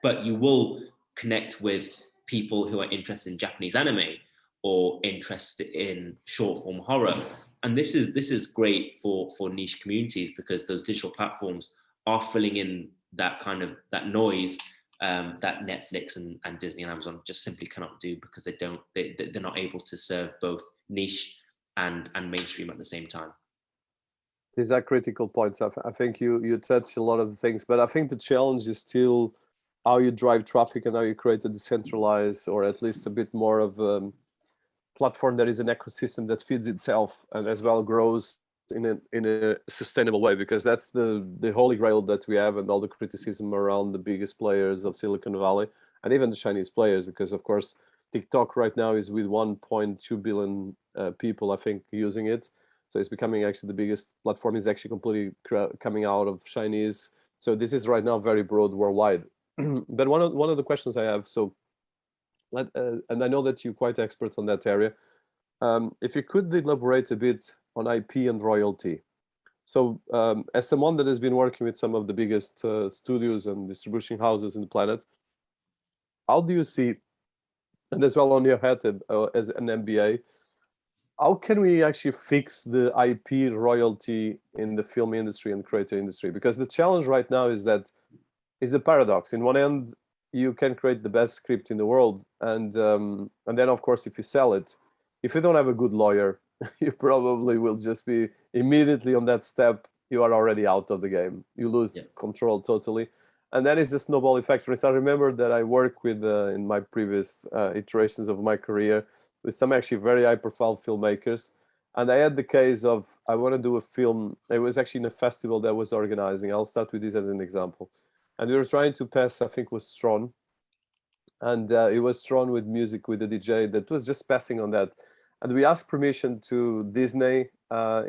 But you will connect with people who are interested in Japanese anime or interested in short form horror. And this is great for niche communities, because those digital platforms are filling in that kind of that noise that Netflix and Disney and Amazon just simply cannot do, because they're not able to serve both niche and mainstream at the same time. These are critical points. I think you touch a lot of the things, but I think the challenge is still how you drive traffic and how you create a decentralized, or at least a bit more of a platform that is an ecosystem that feeds itself and as well grows in a sustainable way, because that's the holy grail that we have, and all the criticism around the biggest players of Silicon Valley and even the Chinese players, because of course TikTok right now is with 1.2 billion people, I think, using it. So it's becoming actually the biggest platform, is actually completely coming out of Chinese. So this is right now very broad worldwide. But one of the questions I have, so and I know that you're quite expert on that area. If you could elaborate a bit on IP and royalty. So as someone that has been working with some of the biggest studios and distribution houses in the planet, how do you see, and as well on your head as an MBA, how can we actually fix the IP royalty in the film industry and creator industry? Because the challenge right now is that is a paradox. In one end, you can create the best script in the world, and then of course, if you sell it, if you don't have a good lawyer, you probably will just be immediately on that step. You are already out of the game. You lose control totally, and that is the snowball effect. So I remember that I worked with in my previous iterations of my career with some actually very high-profile filmmakers, and I had the case of I want to do a film. It was actually in a festival that was organizing. I'll start with this as an example. And we were trying to pass, I think, was Strawn, and it was Strawn with music with the DJ that was just passing on that. And we asked permission to Disney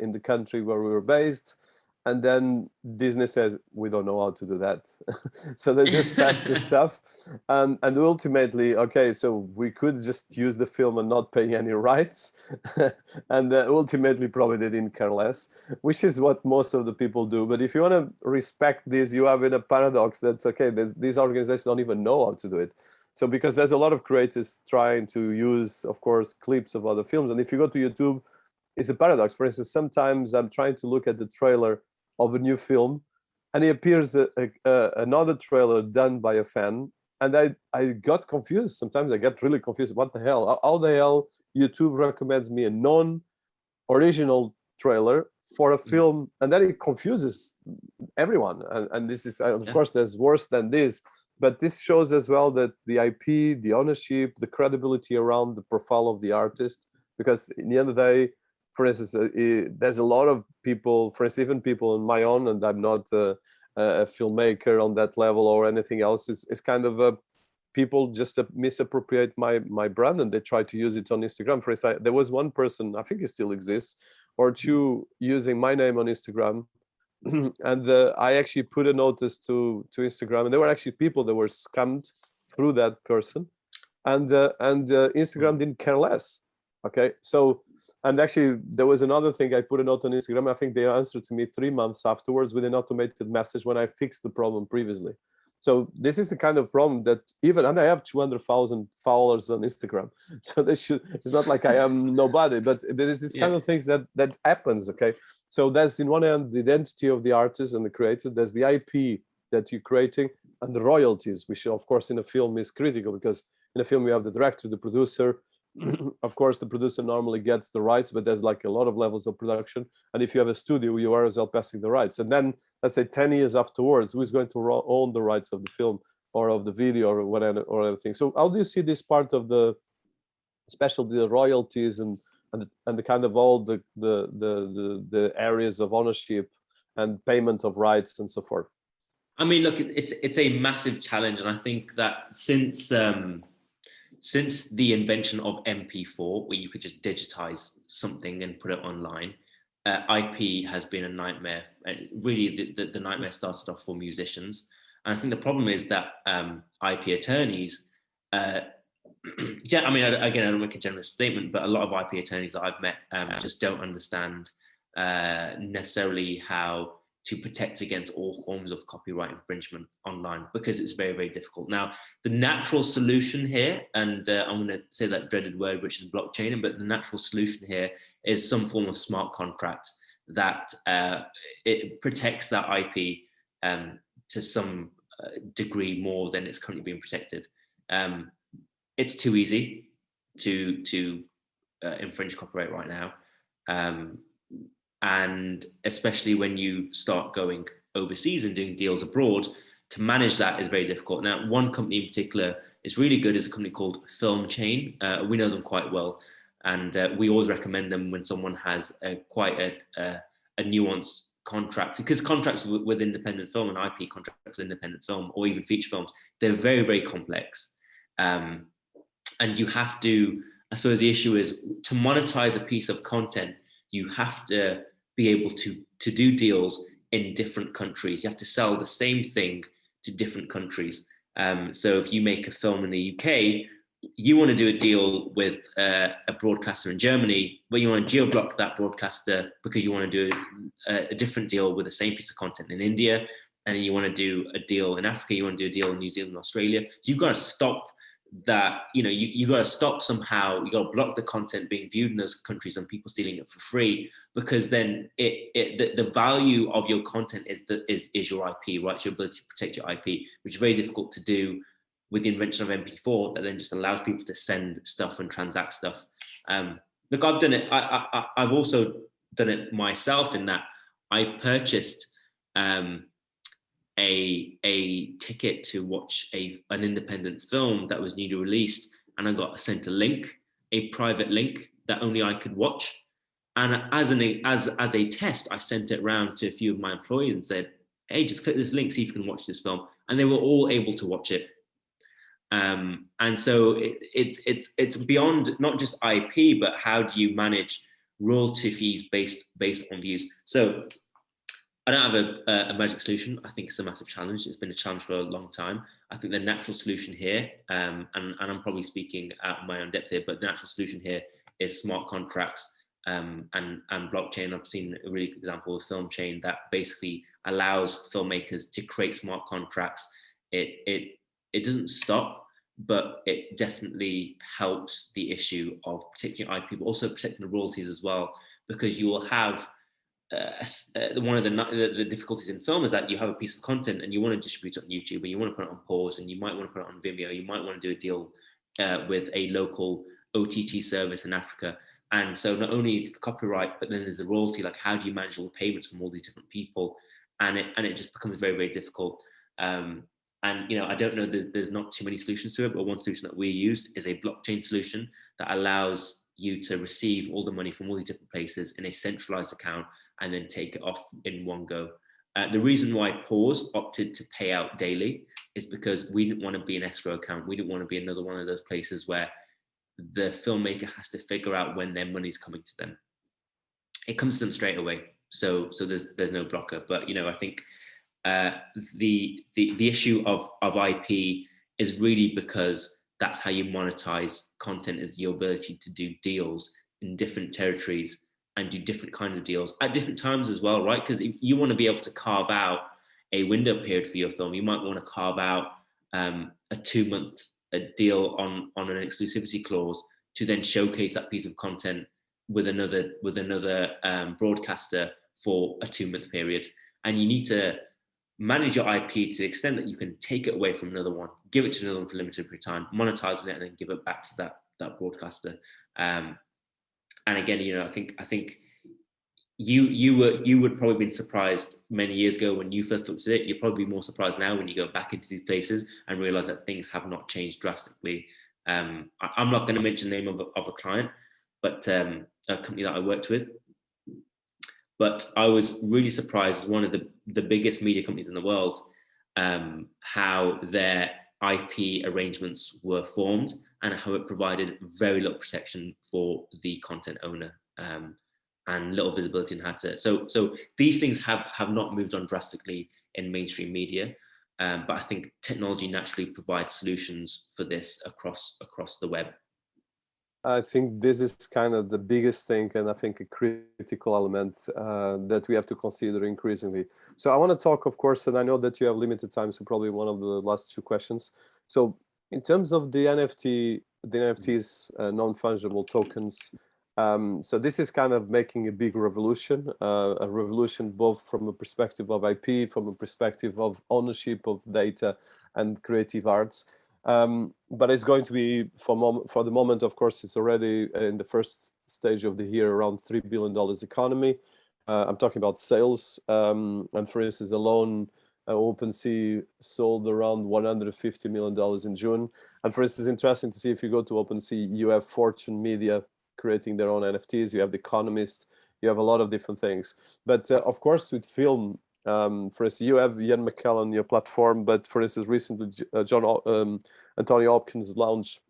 in the country where we were based, and then Disney says we don't know how to do that, so they just passed the stuff, and ultimately, okay, so we could just use the film and not pay any rights, and ultimately probably they didn't care less, which is what most of the people do. But if you want to respect this, you have in a paradox that's okay. These organizations don't even know how to do it. So because there's a lot of creators trying to use, of course, clips of other films, and if you go to YouTube, it's a paradox. For instance, sometimes I'm trying to look at the trailer of a new film, and it appears another trailer done by a fan, and I got confused. Sometimes I get really confused. What the hell? How the hell YouTube recommends me a non-original trailer for a film, and then it confuses everyone. And this is, of course, there's worse than this, but this shows as well that the IP, the ownership, the credibility around the profile of the artist, because in the end of the day, for instance, there's a lot of people, for instance, even people on my own, and I'm not a filmmaker on that level or anything else. It's kind of people just misappropriate my brand, and they try to use it on Instagram. For instance, there was one person, I think it still exists, or two, using my name on Instagram. And I actually put a notice to Instagram, and there were actually people that were scammed through that person, and Instagram didn't care less. Okay, so. And actually, there was another thing. I put a note on Instagram. I think they answered to me 3 months afterwards with an automated message when I fixed the problem previously. So this is the kind of problem that and I have 200,000 followers on Instagram. So they should. It's not like I am nobody, but it's this kind of things that happens. Okay, so that's in one hand the identity of the artist and the creator. There's the IP that you're creating, and the royalties, which of course in a film is critical, because in a film you have the director, the producer. Of course, the producer normally gets the rights, but there's like a lot of levels of production. And if you have a studio, you are as well passing the rights. And then, let's say 10 years afterwards, who is going to own the rights of the film or of the video or whatever or everything? So how do you see this part of especially the royalties and the kind of all the areas of ownership and payment of rights and so forth? I mean, look, it's a massive challenge, and I think that since the invention of MP4, where you could just digitize something and put it online, IP has been a nightmare. Really, the nightmare started off for musicians. And I think the problem is that IP attorneys I mean, again, I don't make a general statement, but a lot of IP attorneys that I've met just don't understand necessarily how to protect against all forms of copyright infringement online, because it's very, very difficult. Now, the natural solution here, and I'm going to say that dreaded word, which is blockchain, but the natural solution here is some form of smart contract that it protects that IP to some degree more than it's currently being protected. It's too easy to infringe copyright right now. And especially when you start going overseas and doing deals abroad, to manage that is very difficult. Now, one company in particular is really good, is a company called Film Chain. We know them quite well, and we always recommend them when someone has quite a nuanced contract, because contracts with independent film and IP contracts with independent film or even feature films, they're very, very complex. And you have to, I suppose the issue is, to monetize a piece of content, you have to be able to do deals in different countries. You have to sell the same thing to different countries. So if you make a film in the UK, you want to do a deal with a broadcaster in Germany, but you want to geo-block that broadcaster because you want to do a different deal with the same piece of content in India, and then you want to do a deal in Africa, you want to do a deal in New Zealand, Australia. So you've got to stop that, you got to stop somehow. You got to block the content being viewed in those countries and people stealing it for free, because then the value of your content is your IP, right? Your ability to protect your IP, which is very difficult to do with the invention of MP4, that then just allows people to send stuff and transact stuff. Look, I've done it. I've also done it myself, in that I purchased a ticket to watch an independent film that was newly released, and I got sent a private link that only I could watch. And as a test, I sent it around to a few of my employees and said, "Hey, just click this link, see if you can watch this film," and they were all able to watch it. And so it's beyond not just IP, but how do you manage royalty fees based on views? So I don't have a magic solution. I think it's a massive challenge. It's been a challenge for a long time. I think the natural solution here, and I'm probably speaking out of my own depth here, but the natural solution here is smart contracts and blockchain. I've seen a really good example of Film Chain that basically allows filmmakers to create smart contracts. It doesn't stop, but it definitely helps the issue of protecting IP, but also protecting the royalties as well, because you will have one of the difficulties in film is that you have a piece of content and you want to distribute it on YouTube, and you want to put it on pause, and you might want to put it on Vimeo, you might want to do a deal with a local OTT service in Africa. And so not only is the copyright, but then there's the royalty. Like, how do you manage all the payments from all these different people? And it just becomes very, very difficult. And I don't know, there's not too many solutions to it, but one solution that we used is a blockchain solution that allows you to receive all the money from all these different places in a centralized account and then take it off in one go. The reason why Pause opted to pay out daily is because we didn't want to be an escrow account. We didn't want to be another one of those places where the filmmaker has to figure out when their money's coming to them. It comes to them straight away. So there's no blocker. But I think the issue of IP is really because that's how you monetize content, is your ability to do deals in different territories and do different kinds of deals at different times as well, right? Because you want to be able to carve out a window period for your film. You might want to carve out a 2-month deal on an exclusivity clause to then showcase that piece of content with another broadcaster for a 2-month period. And you need to manage your IP to the extent that you can take it away from another one, give it to another one for a limited period of time, monetize it, and then give it back to that broadcaster. And again, I think you would probably been surprised many years ago when you first looked at it. You're probably more surprised now when you go back into these places and realize that things have not changed drastically. I'm not going to mention the name of a client, but a company that I worked with. But I was really surprised as one of the biggest media companies in the world, how their IP arrangements were formed and how it provided very little protection for the content owner and little visibility and had to. So these things have not moved on drastically in mainstream media. But I think technology naturally provides solutions for this across the web. I think this is kind of the biggest thing, and I think a critical element that we have to consider increasingly. So I want to talk, of course, and I know that you have limited time, so probably one of the last two questions. So in terms of the NFTs, non-fungible tokens, so this is kind of making a big revolution, a revolution both from a perspective of IP, from a perspective of ownership of data and creative arts. But it's going to be, for the moment, of course, it's already in the first stage of the year, around $3 billion economy. I'm talking about sales. And for instance, alone, OpenSea sold around $150 million in June. And for instance, it's interesting to see, if you go to OpenSea, you have Fortune Media creating their own NFTs, you have The Economist, you have a lot of different things. But of course, with film, for instance, you have Ian McKellen on your platform, but for instance, recently Anthony Hopkins launched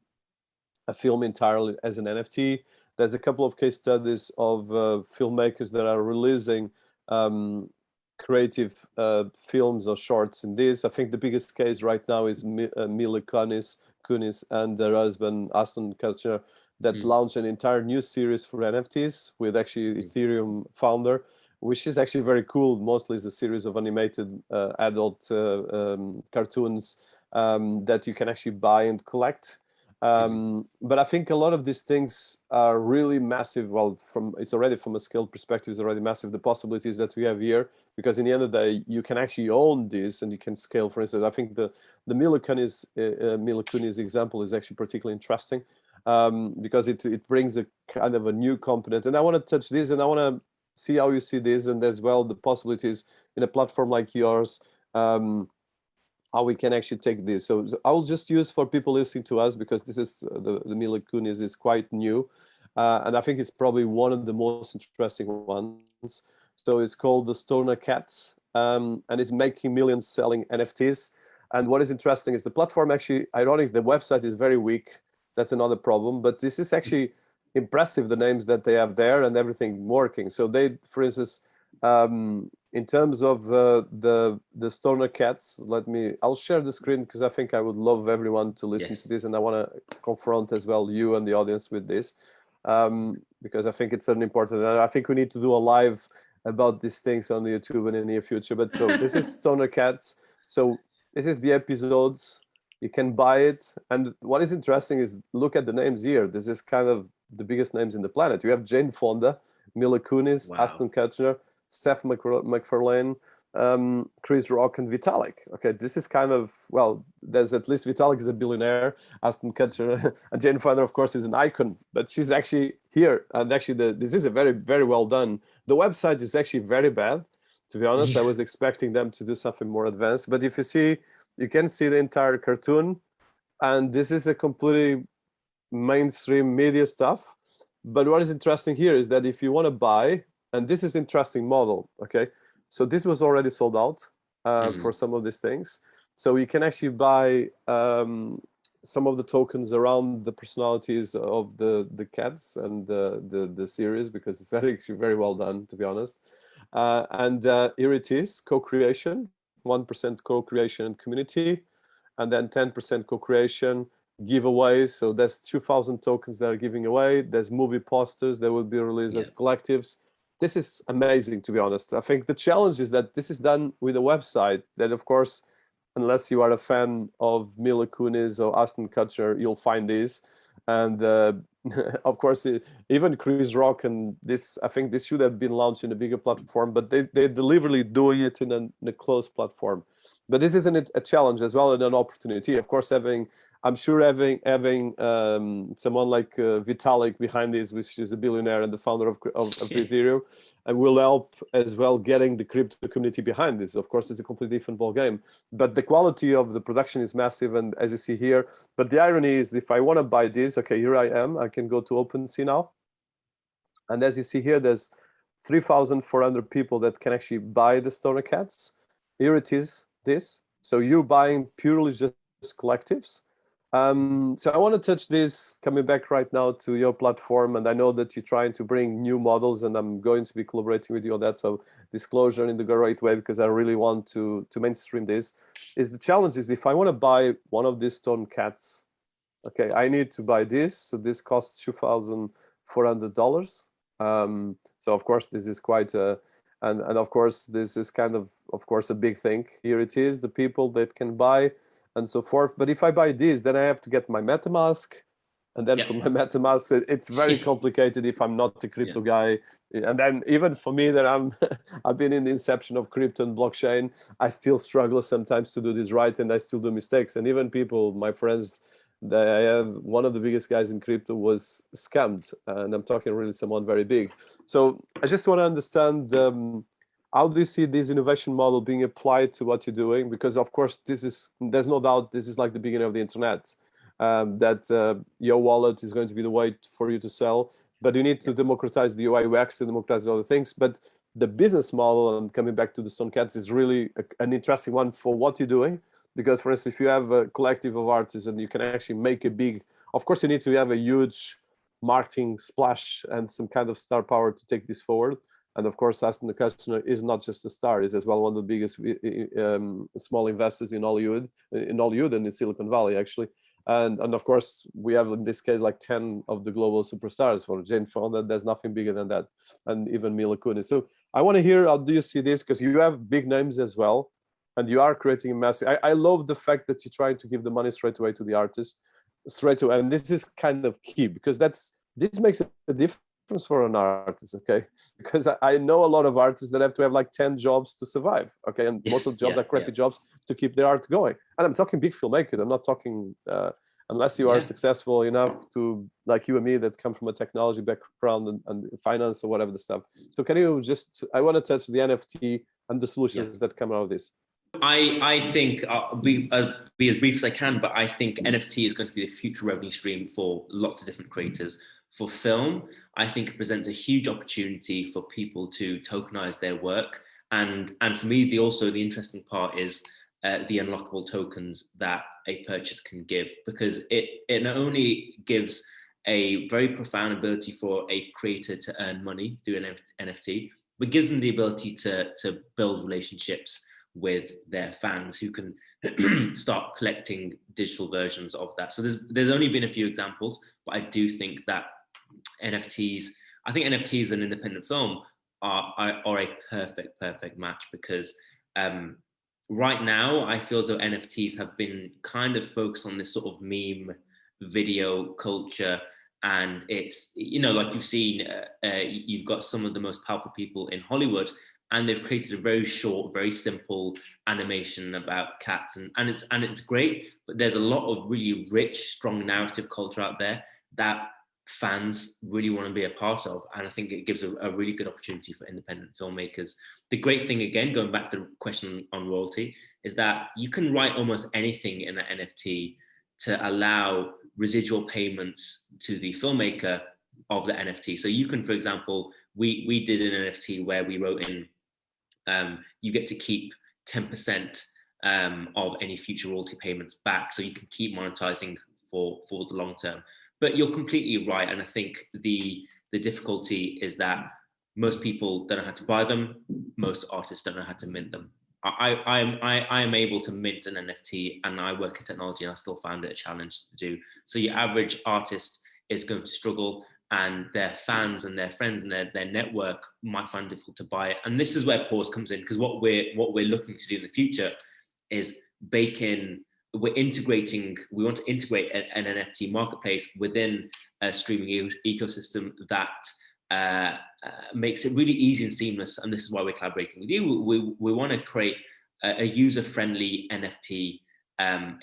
a film entirely as an NFT. There's a couple of case studies of filmmakers that are releasing creative films or shorts in this. I think the biggest case right now is Mila Kunis and her husband Ashton Kutcher, that launched an entire new series for NFTs with actually Ethereum founder, which is actually very cool. Mostly is a series of animated adult cartoons that you can actually buy and collect. But I think a lot of these things are really massive. Well, it's already, from a scale perspective, it's already massive, the possibilities that we have here, because in the end of the day, you can actually own this and you can scale. For instance, I think the Mila Kunis example is actually particularly interesting, because it brings a kind of a new component. And I want to touch this, and I want to see how you see this, and as well the possibilities in a platform like yours, how we can actually take this. So I will just use for people listening to us, because this is the Mila Kunis is quite new, and I think it's probably one of the most interesting ones. So it's called the Stoner Cats, and it's making millions selling NFTs. And what is interesting is the platform actually, ironic, the website is very weak. That's another problem, but this is actually impressive, the names that they have there and everything working. So they, for instance, in terms of the Stoner Cats, I'll share the screen, because I think I would love everyone to listen to this, and I want to confront as well you and the audience with this, because I think it's an important, and I think we need to do a live about these things on YouTube in the near future. But so this is Stoner Cats. So this is the episodes. You can buy it. And what is interesting is, look at the names here. This is kind of the biggest names in the planet. You have Jane Fonda, Mila Kunis, Ashton Kutcher, Seth MacFarlane, Chris Rock, and Vitalik. Okay, this is kind of, well, there's at least Vitalik is a billionaire, Ashton Kutcher, and Jane Fonda, of course, is an icon, but she's actually here. And actually, this is a very, very well done. The website is actually very bad, to be honest. I was expecting them to do something more advanced, but if you see, you can see the entire cartoon, and this is a completely mainstream media stuff. But what is interesting here is that if you want to buy, and this is interesting model, okay? So this was already sold out for some of these things. So you can actually buy some of the tokens around the personalities of the cats and the series, because it's actually very well done, to be honest. And here it is, co-creation, 1% co-creation and community, and then 10% co-creation, giveaways. So there's 2,000 tokens that are giving away. There's movie posters that will be released as collectives. This is amazing, to be honest. I think the challenge is that this is done with a website that, of course, unless you are a fan of Mila Kunis or Ashton Kutcher, you'll find this. And of course, even Chris Rock, and this, I think this should have been launched in a bigger platform, but they're deliberately doing it in a closed platform. But this is a challenge as well, and an opportunity. Of course, I'm sure having someone like Vitalik behind this, which is a billionaire and the founder of Ethereum, and will help as well getting the crypto community behind this. Of course, it's a completely different ball game, but the quality of the production is massive, and as you see here. But the irony is, if I want to buy this, okay, here I am. I can go to OpenSea now, and as you see here, there's 3,400 people that can actually buy the Stoner Cats. Here it is. This. So you're buying purely just collectives. So I want to touch this, coming back right now to your platform, and I know that you're trying to bring new models, and I'm going to be collaborating with you on that. So disclosure in the right way, because I really want to mainstream this. is the challenge is if I want to buy one of these stone cats, okay, I need to buy this. So this costs $2,400. So of course this is quite a, and of course this is kind of course a big thing. Here it is, the people that can buy and so forth. But if I buy this, then I have to get my MetaMask. And then for my MetaMask, it's very complicated if I'm not a crypto guy. And then even for me that I've been in the inception of crypto and blockchain, I still struggle sometimes to do this right, and I still do mistakes. And even people, my friends, I have one of the biggest guys in crypto was scammed, and I'm talking really someone very big. So I just want to understand how do you see this innovation model being applied to what you're doing? Because of course, there's no doubt this is like the beginning of the internet. That your wallet is going to be the way for you to sell, but you need to democratize the UI UX and democratize other things. But the business model, and coming back to the Stone Cats, is really an interesting one for what you're doing. Because, for instance, if you have a collective of artists and you can actually make a big, of course, you need to have a huge marketing splash and some kind of star power to take this forward. And of course, Aston the Customer is not just a star; is as well one of the biggest small investors in Hollywood and in Silicon Valley, actually. And of course, we have in this case like 10 of the global superstars. For Jane Fonda, there's nothing bigger than that, and even Mila Kunis. So I want to hear, how do you see this? Because you have big names as well, and you are creating a massive. I love the fact that you try to give the money straight away to the artist, straight away, and this is kind of key because this makes a difference for an artist, okay? Because I know a lot of artists that have to have like 10 jobs to survive, okay? And most of the jobs are crappy jobs to keep their art going. And I'm talking big filmmakers. I'm not talking, unless you are successful enough to, like you and me, that come from a technology background and finance or whatever the stuff. So can you just, I want to touch the NFT and the solutions that come out of this. I think I'll be as brief as I can, but I think NFT is going to be the future revenue stream for lots of different creators. For film, I think it presents a huge opportunity for people to tokenize their work. And for me, the interesting part is the unlockable tokens that a purchase can give, because it not only gives a very profound ability for a creator to earn money through an NFT, but gives them the ability to build relationships with their fans who can start collecting digital versions of that. So there's only been a few examples, but I do think that NFTs and independent film are a perfect match, because right now I feel as though NFTs have been kind of focused on this sort of meme video culture, and it's, like you've seen, you've got some of the most powerful people in Hollywood, and they've created a very short, very simple animation about cats, and it's great, but there's a lot of really rich, strong narrative culture out there that fans really want to be a part of, and I think it gives a really good opportunity for independent filmmakers. The great thing, again, going back to the question on royalty, is that you can write almost anything in the NFT to allow residual payments to the filmmaker of the NFT. So you can, for example, we did an NFT where we wrote in, you get to keep 10% of any future royalty payments back, so you can keep monetizing for the long term. But you're completely right, and I think the difficulty is that most people don't know how to buy them. Most artists don't know how to mint them. I am able to mint an NFT, and I work in technology, and I still found it a challenge to do. So your average artist is going to struggle, and their fans and their friends and their network might find it difficult to buy it. And this is where Paus comes in, because what we're looking to do in the future is bake in. We want to integrate an NFT marketplace within a streaming ecosystem that makes it really easy and seamless. And this is why we're collaborating with you. We want to create a user-friendly NFT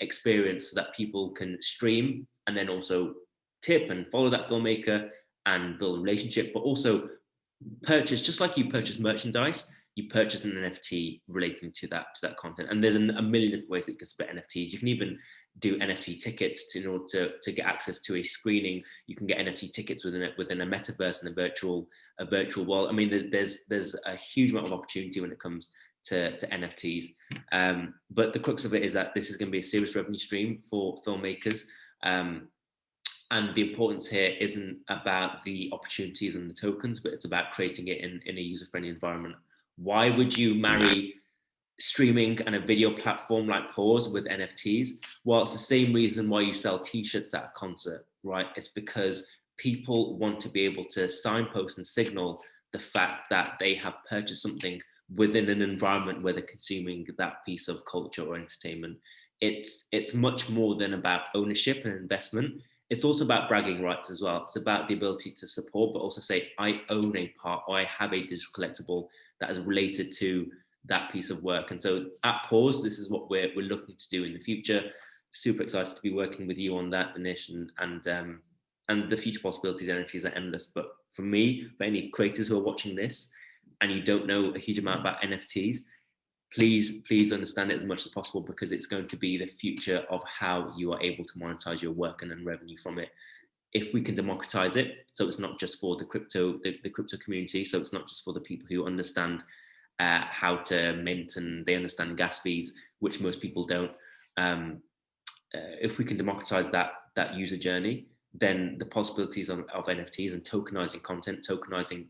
experience so that people can stream and then also tip and follow that filmmaker and build a relationship, but also purchase, just like you purchase merchandise, you purchase an NFT relating to that content. And there's a million different ways that you can split NFTs. You can even do NFT tickets in order to get access to a screening. You can get NFT tickets within a metaverse and a virtual world. I mean, there's a huge amount of opportunity when it comes to NFTs. But the crux of it is that this is going to be a serious revenue stream for filmmakers. And the importance here isn't about the opportunities and the tokens, but it's about creating it in a user-friendly environment. Why would you marry streaming and a video platform like Paus with NFTs. Well, it's the same reason why you sell t-shirts at a concert, right? It's because people want to be able to signpost and signal the fact that they have purchased something within an environment where they're consuming that piece of culture or entertainment. It's much more than about ownership and investment. It's also about bragging rights as well. It's about the ability to support, but also say, I own a part, or I have a digital collectible that is related to that piece of work. And so at Paus, this is what we're looking to do in the future. Super excited to be working with you on that, Dinis, and the future possibilities and NFTs are endless. But for me, for any creators who are watching this and you don't know a huge amount about NFTs, please understand it as much as possible, because it's going to be the future of how you are able to monetize your work and earn revenue from it. If we can democratize it, so it's not just for the crypto community, so it's not just for the people who understand how to mint and they understand gas fees, which most people don't. If we can democratize that user journey, then the possibilities of NFTs and tokenizing content, tokenizing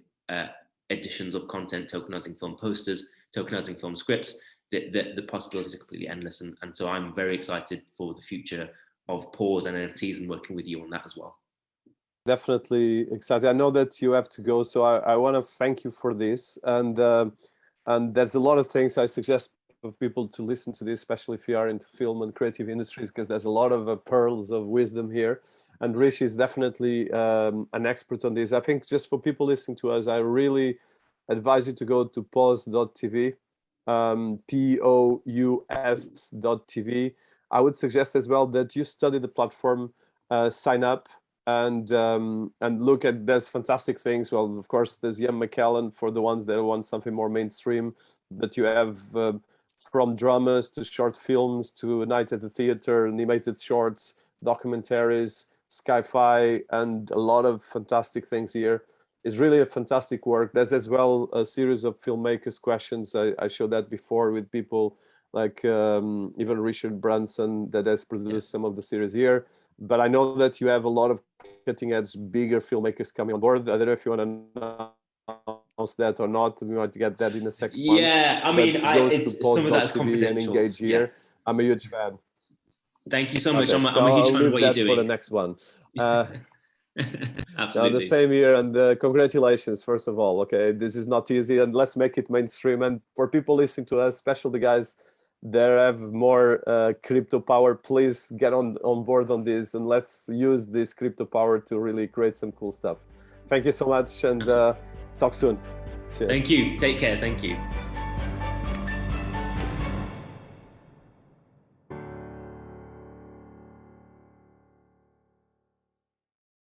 editions of content, tokenizing film posters, tokenizing film scripts, the possibilities are completely endless. And so I'm very excited for the future of Paus and NFTs and working with you on that as well. Definitely excited. I know that you have to go, so I want to thank you for this. And there's a lot of things I suggest of people to listen to this, especially if you are into film and creative industries, because there's a lot of pearls of wisdom here. And Rishi is definitely an expert on this. I think just for people listening to us, I really advise you to go to paus.tv, POUS.tv. I would suggest as well that you study the platform, sign up, and look at, there's fantastic things. Well, of course, there's Ian McKellen for the ones that want something more mainstream, but you have from dramas to short films to a night at the theater, animated shorts, documentaries, sci-fi, and a lot of fantastic things here. It's really a fantastic work. There's as well a series of filmmakers questions. I showed that before with people like even Richard Branson that has produced some of the series here. But I know that you have a lot of cutting edge, bigger filmmakers coming on board. I don't know if you want to announce that or not. We might get that in a second. Yeah, I mean, some of that's confidential. And engage here. Yeah. I'm a huge fan. Thank you so much. I'm a huge fan of what you're doing. For the next one. Absolutely. The same here, and congratulations first of all. Okay, this is not easy, and let's make it mainstream. And for people listening to us, especially the guys that have more crypto power, please get on board on this, and let's use this crypto power to really create some cool stuff. Thank you so much, and talk soon. Cheers. Thank you. Take care. Thank you.